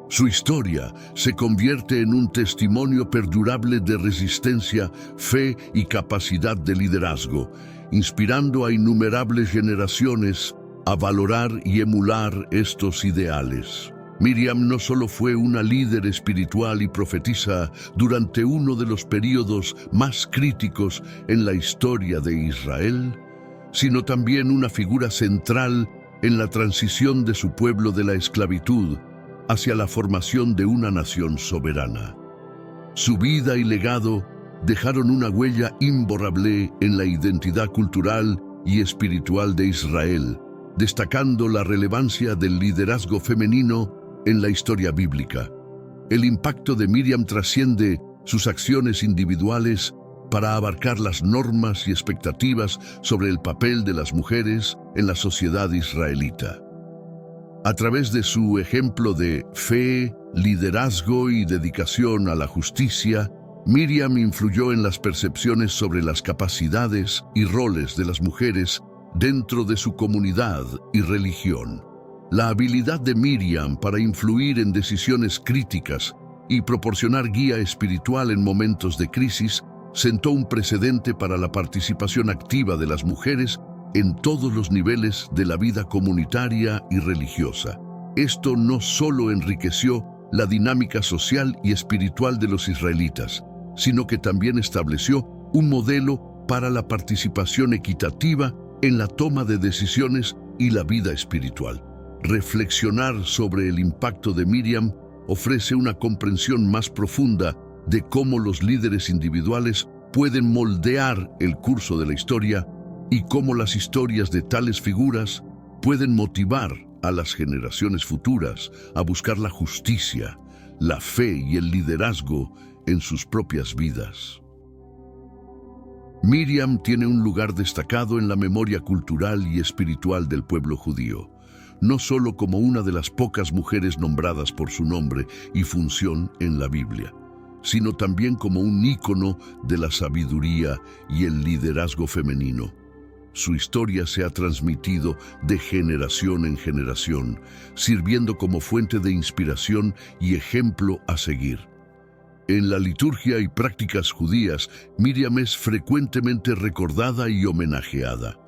Speaker 1: Su historia se convierte en un testimonio perdurable de resistencia, fe y capacidad de liderazgo, inspirando a innumerables generaciones a valorar y emular estos ideales. Miriam no solo fue una líder espiritual y profetisa durante uno de los períodos más críticos en la historia de Israel, sino también una figura central en la transición de su pueblo de la esclavitud hacia la formación de una nación soberana. Su vida y legado dejaron una huella imborrable en la identidad cultural y espiritual de Israel, destacando la relevancia del liderazgo femenino en la historia bíblica. El impacto de Miriam trasciende sus acciones individuales para abarcar las normas y expectativas sobre el papel de las mujeres en la sociedad israelita. A través de su ejemplo de fe, liderazgo y dedicación a la justicia, Miriam influyó en las percepciones sobre las capacidades y roles de las mujeres dentro de su comunidad y religión. La habilidad de Miriam para influir en decisiones críticas y proporcionar guía espiritual en momentos de crisis sentó un precedente para la participación activa de las mujeres en todos los niveles de la vida comunitaria y religiosa. Esto no solo enriqueció la dinámica social y espiritual de los israelitas, sino que también estableció un modelo para la participación equitativa en la toma de decisiones y la vida espiritual. Reflexionar sobre el impacto de Miriam ofrece una comprensión más profunda de cómo los líderes individuales pueden moldear el curso de la historia y cómo las historias de tales figuras pueden motivar a las generaciones futuras a buscar la justicia, la fe y el liderazgo en sus propias vidas. Miriam tiene un lugar destacado en la memoria cultural y espiritual del pueblo judío, no solo como una de las pocas mujeres nombradas por su nombre y función en la Biblia, sino también como un ícono de la sabiduría y el liderazgo femenino. Su historia se ha transmitido de generación en generación, sirviendo como fuente de inspiración y ejemplo a seguir. En la liturgia y prácticas judías, Miriam es frecuentemente recordada y homenajeada.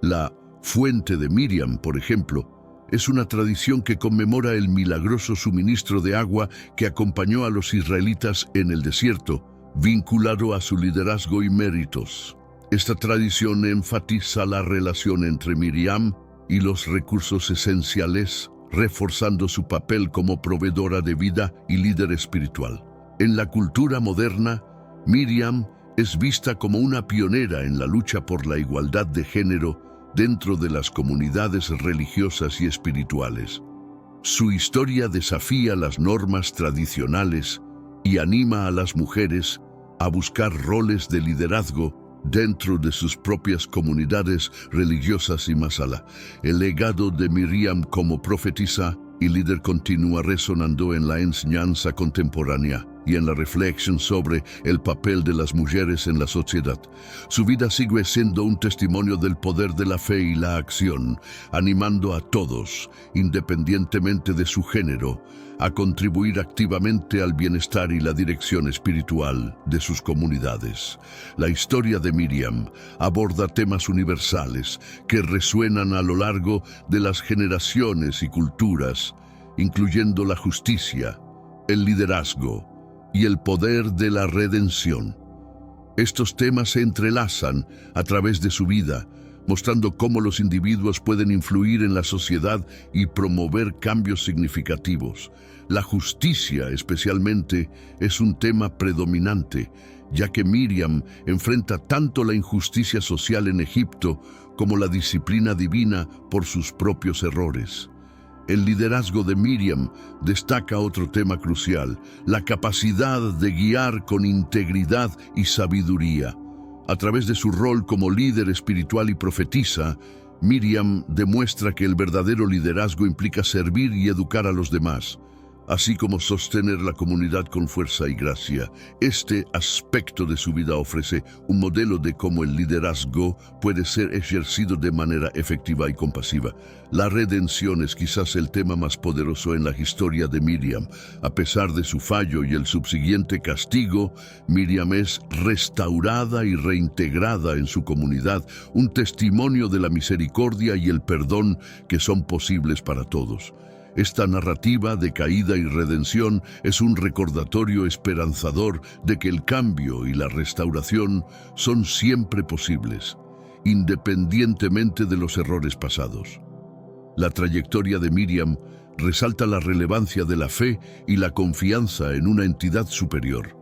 Speaker 1: La fuente de Miriam, por ejemplo, es una tradición que conmemora el milagroso suministro de agua que acompañó a los israelitas en el desierto, vinculado a su liderazgo y méritos. Esta tradición enfatiza la relación entre Miriam y los recursos esenciales, reforzando su papel como proveedora de vida y líder espiritual. En la cultura moderna, Miriam es vista como una pionera en la lucha por la igualdad de género dentro de las comunidades religiosas y espirituales. Su historia desafía las normas tradicionales y anima a las mujeres a buscar roles de liderazgo dentro de sus propias comunidades religiosas y más allá. El legado de Miriam como profetisa y líder continúa resonando en la enseñanza contemporánea y en la reflexión sobre el papel de las mujeres en la sociedad. Su vida sigue siendo un testimonio del poder de la fe y la acción, animando a todos, independientemente de su género, a contribuir activamente al bienestar y la dirección espiritual de sus comunidades. La historia de Miriam aborda temas universales que resuenan a lo largo de las generaciones y culturas, incluyendo la justicia, el liderazgo y el poder de la redención. Estos temas se entrelazan a través de su vida, mostrando cómo los individuos pueden influir en la sociedad y promover cambios significativos. La justicia, especialmente, es un tema predominante, ya que Miriam enfrenta tanto la injusticia social en Egipto como la disciplina divina por sus propios errores. El liderazgo de Miriam destaca otro tema crucial: la capacidad de guiar con integridad y sabiduría. A través de su rol como líder espiritual y profetisa, Miriam demuestra que el verdadero liderazgo implica servir y educar a los demás, así como sostener la comunidad con fuerza y gracia. Este aspecto de su vida ofrece un modelo de cómo el liderazgo puede ser ejercido de manera efectiva y compasiva. La redención es quizás el tema más poderoso en la historia de Miriam. A pesar de su fallo y el subsiguiente castigo, Miriam es restaurada y reintegrada en su comunidad, un testimonio de la misericordia y el perdón que son posibles para todos. Esta narrativa de caída y redención es un recordatorio esperanzador de que el cambio y la restauración son siempre posibles, independientemente de los errores pasados. La trayectoria de Miriam resalta la relevancia de la fe y la confianza en una entidad superior.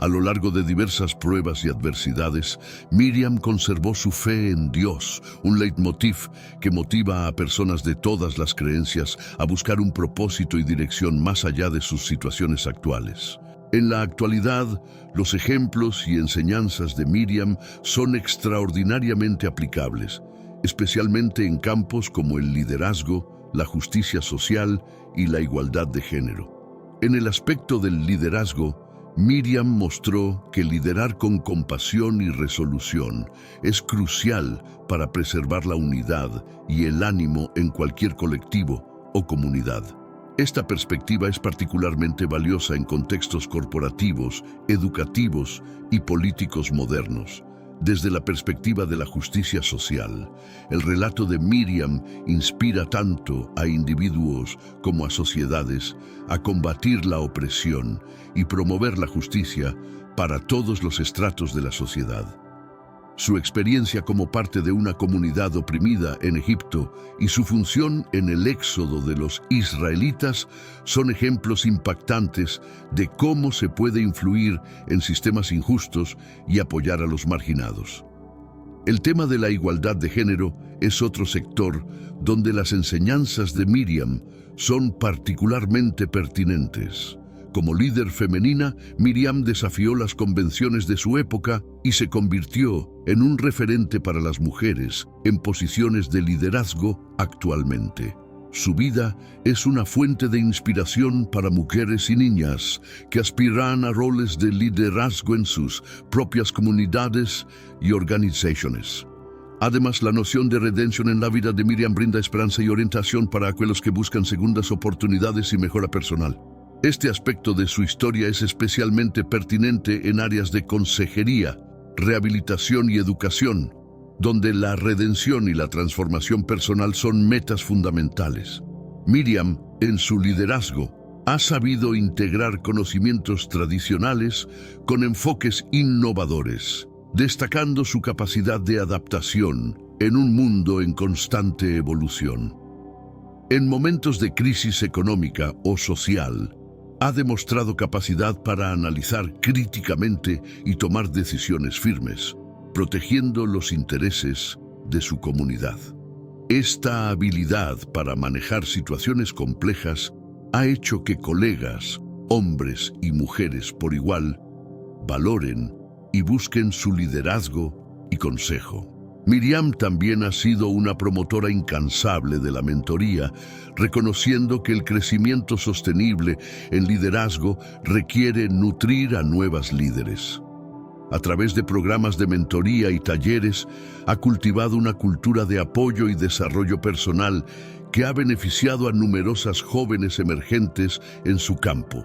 Speaker 1: A lo largo de diversas pruebas y adversidades, Miriam conservó su fe en Dios, un leitmotiv que motiva a personas de todas las creencias a buscar un propósito y dirección más allá de sus situaciones actuales. En la actualidad, los ejemplos y enseñanzas de Miriam son extraordinariamente aplicables, especialmente en campos como el liderazgo, la justicia social y la igualdad de género. En el aspecto del liderazgo, Miriam mostró que liderar con compasión y resolución es crucial para preservar la unidad y el ánimo en cualquier colectivo o comunidad. Esta perspectiva es particularmente valiosa en contextos corporativos, educativos y políticos modernos. Desde la perspectiva de la justicia social, el relato de Miriam inspira tanto a individuos como a sociedades a combatir la opresión y promover la justicia para todos los estratos de la sociedad. Su experiencia como parte de una comunidad oprimida en Egipto y su función en el éxodo de los israelitas son ejemplos impactantes de cómo se puede influir en sistemas injustos y apoyar a los marginados. El tema de la igualdad de género es otro sector donde las enseñanzas de Miriam son particularmente pertinentes. Como líder femenina, Miriam desafió las convenciones de su época y se convirtió en un referente para las mujeres en posiciones de liderazgo actualmente. Su vida es una fuente de inspiración para mujeres y niñas que aspiran a roles de liderazgo en sus propias comunidades y organizaciones. Además, la noción de redención en la vida de Miriam brinda esperanza y orientación para aquellos que buscan segundas oportunidades y mejora personal. Este aspecto de su historia es especialmente pertinente en áreas de consejería, rehabilitación y educación, donde la redención y la transformación personal son metas fundamentales. Miriam, en su liderazgo, ha sabido integrar conocimientos tradicionales con enfoques innovadores, destacando su capacidad de adaptación en un mundo en constante evolución. En momentos de crisis económica o social, ha demostrado capacidad para analizar críticamente y tomar decisiones firmes, protegiendo los intereses de su comunidad. Esta habilidad para manejar situaciones complejas ha hecho que colegas, hombres y mujeres por igual, valoren y busquen su liderazgo y consejo. Miriam también ha sido una promotora incansable de la mentoría, reconociendo que el crecimiento sostenible en liderazgo requiere nutrir a nuevas líderes. A través de programas de mentoría y talleres, ha cultivado una cultura de apoyo y desarrollo personal que ha beneficiado a numerosas jóvenes emergentes en su campo.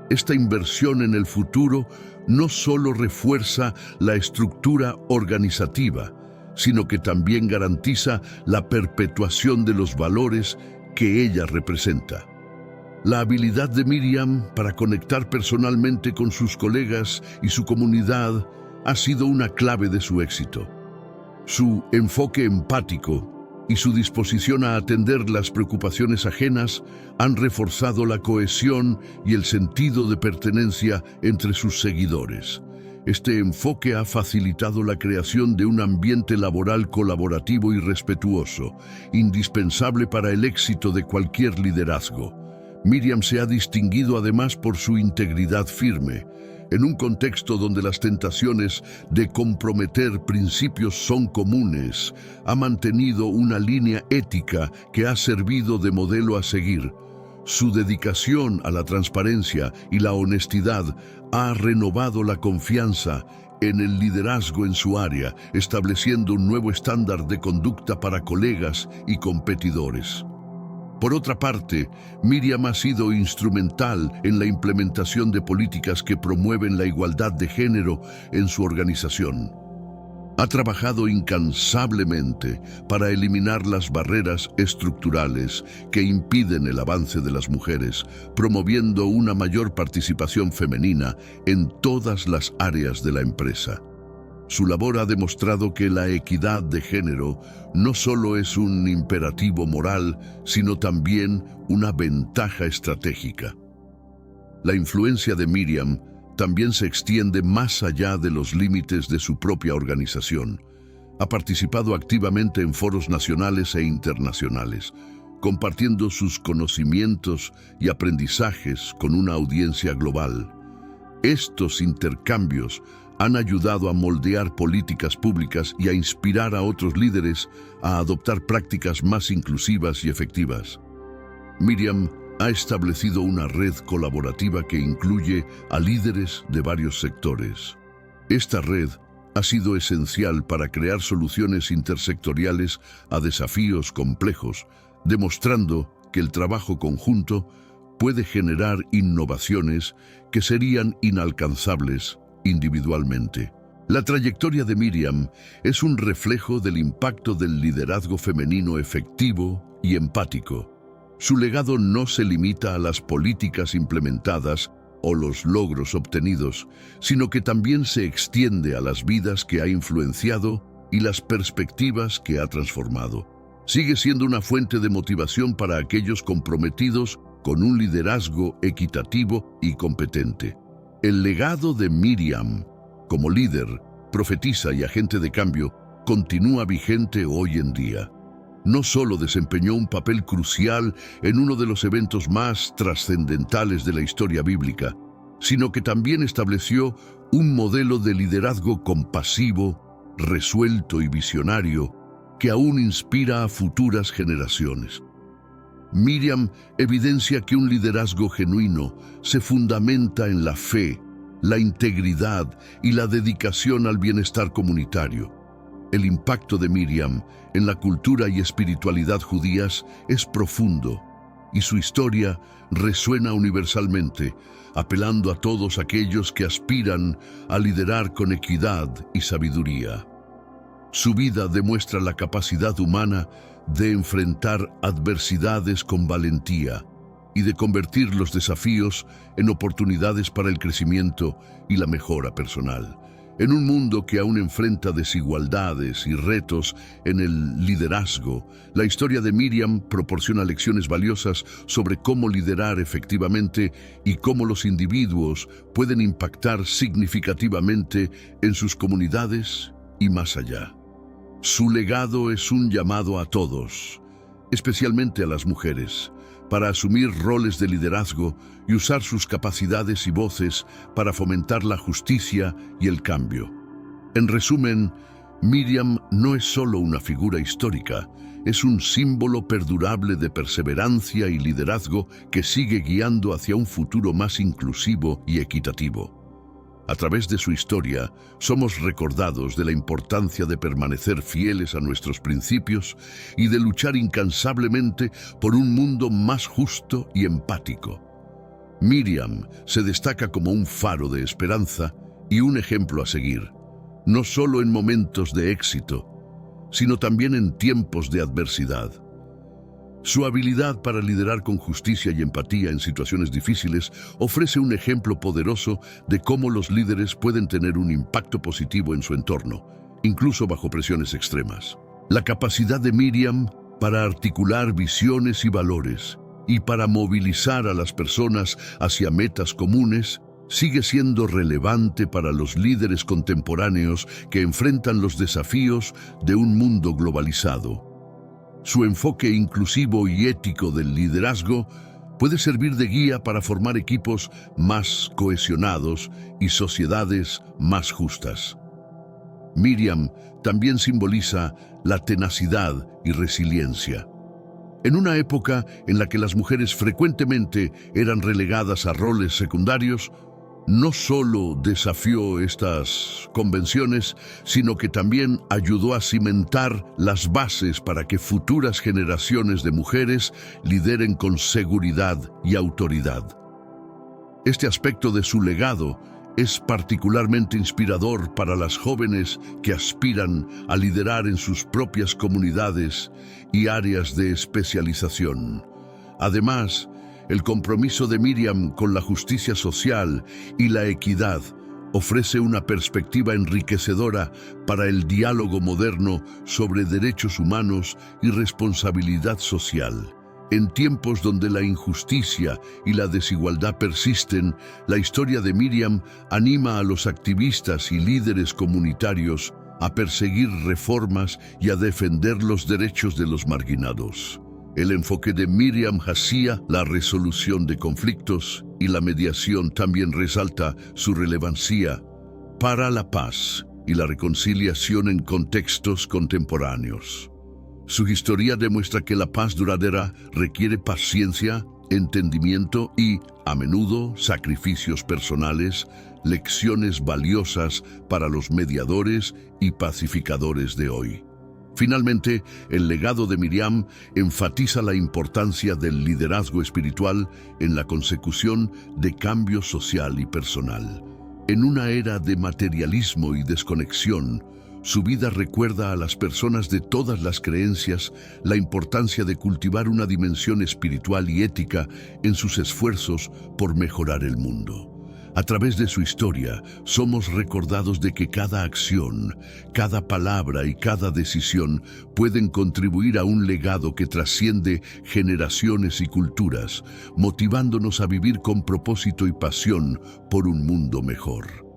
Speaker 1: Esta inversión en el futuro no solo refuerza la estructura organizativa, sino que también garantiza la perpetuación de los valores que ella representa. La habilidad de Miriam para conectar personalmente con sus colegas y su comunidad ha sido una clave de su éxito. Su enfoque empático y su disposición a atender las preocupaciones ajenas han reforzado la cohesión y el sentido de pertenencia entre sus seguidores. Este enfoque ha facilitado la creación de un ambiente laboral colaborativo y respetuoso, indispensable para el éxito de cualquier liderazgo. Miriam se ha distinguido además por su integridad firme. En un contexto donde las tentaciones de comprometer principios son comunes, ha mantenido una línea ética que ha servido de modelo a seguir. Su dedicación a la transparencia y la honestidad ha renovado la confianza en el liderazgo en su área, estableciendo un nuevo estándar de conducta para colegas y competidores. Por otra parte, Miriam ha sido instrumental en la implementación de políticas que promueven la igualdad de género en su organización. Ha trabajado incansablemente para eliminar las barreras estructurales que impiden el avance de las mujeres, promoviendo una mayor participación femenina en todas las áreas de la empresa. Su labor ha demostrado que la equidad de género no solo es un imperativo moral, sino también una ventaja estratégica. La influencia de Miriam también se extiende más allá de los límites de su propia organización. Ha participado activamente en foros nacionales e internacionales, compartiendo sus conocimientos y aprendizajes con una audiencia global. Estos intercambios han ayudado a moldear políticas públicas y a inspirar a otros líderes a adoptar prácticas más inclusivas y efectivas. Miriam ha establecido una red colaborativa que incluye a líderes de varios sectores. Esta red ha sido esencial para crear soluciones intersectoriales a desafíos complejos, demostrando que el trabajo conjunto puede generar innovaciones que serían inalcanzables individualmente. La trayectoria de Miriam es un reflejo del impacto del liderazgo femenino efectivo y empático. Su legado no se limita a las políticas implementadas o los logros obtenidos, sino que también se extiende a las vidas que ha influenciado y las perspectivas que ha transformado. Sigue siendo una fuente de motivación para aquellos comprometidos con un liderazgo equitativo y competente. El legado de Miriam, como líder, profetisa y agente de cambio, continúa vigente hoy en día. No solo desempeñó un papel crucial en uno de los eventos más trascendentales de la historia bíblica, sino que también estableció un modelo de liderazgo compasivo, resuelto y visionario que aún inspira a futuras generaciones. Miriam evidencia que un liderazgo genuino se fundamenta en la fe, la integridad y la dedicación al bienestar comunitario. El impacto de Miriam en la cultura y espiritualidad judías es profundo, y su historia resuena universalmente, apelando a todos aquellos que aspiran a liderar con equidad y sabiduría. Su vida demuestra la capacidad humana de enfrentar adversidades con valentía y de convertir los desafíos en oportunidades para el crecimiento y la mejora personal. En un mundo que aún enfrenta desigualdades y retos en el liderazgo, la historia de Miriam proporciona lecciones valiosas sobre cómo liderar efectivamente y cómo los individuos pueden impactar significativamente en sus comunidades y más allá. Su legado es un llamado a todos, especialmente a las mujeres, para asumir roles de liderazgo y usar sus capacidades y voces para fomentar la justicia y el cambio. En resumen, Miriam no es solo una figura histórica, es un símbolo perdurable de perseverancia y liderazgo que sigue guiando hacia un futuro más inclusivo y equitativo. A través de su historia, somos recordados de la importancia de permanecer fieles a nuestros principios y de luchar incansablemente por un mundo más justo y empático. Miriam se destaca como un faro de esperanza y un ejemplo a seguir, no solo en momentos de éxito, sino también en tiempos de adversidad. Su habilidad para liderar con justicia y empatía en situaciones difíciles ofrece un ejemplo poderoso de cómo los líderes pueden tener un impacto positivo en su entorno, incluso bajo presiones extremas. La capacidad de Miriam para articular visiones y valores y para movilizar a las personas hacia metas comunes sigue siendo relevante para los líderes contemporáneos que enfrentan los desafíos de un mundo globalizado. Su enfoque inclusivo y ético del liderazgo puede servir de guía para formar equipos más cohesionados y sociedades más justas. Miriam también simboliza la tenacidad y resiliencia. En una época en la que las mujeres frecuentemente eran relegadas a roles secundarios, no solo desafió estas convenciones, sino que también ayudó a cimentar las bases para que futuras generaciones de mujeres lideren con seguridad y autoridad. Este aspecto de su legado es particularmente inspirador para las jóvenes que aspiran a liderar en sus propias comunidades y áreas de especialización. Además, el compromiso de Miriam con la justicia social y la equidad ofrece una perspectiva enriquecedora para el diálogo moderno sobre derechos humanos y responsabilidad social. En tiempos donde la injusticia y la desigualdad persisten, la historia de Miriam anima a los activistas y líderes comunitarios a perseguir reformas y a defender los derechos de los marginados. El enfoque de Miriam hacia la resolución de conflictos y la mediación también resalta su relevancia para la paz y la reconciliación en contextos contemporáneos. Su historia demuestra que la paz duradera requiere paciencia, entendimiento y, a menudo, sacrificios personales, lecciones valiosas para los mediadores y pacificadores de hoy. Finalmente, el legado de Miriam enfatiza la importancia del liderazgo espiritual en la consecución de cambio social y personal. En una era de materialismo y desconexión, su vida recuerda a las personas de todas las creencias la importancia de cultivar una dimensión espiritual y ética en sus esfuerzos por mejorar el mundo. A través de su historia, somos recordados de que cada acción, cada palabra y cada decisión pueden contribuir a un legado que trasciende generaciones y culturas, motivándonos a vivir con propósito y pasión por un mundo mejor.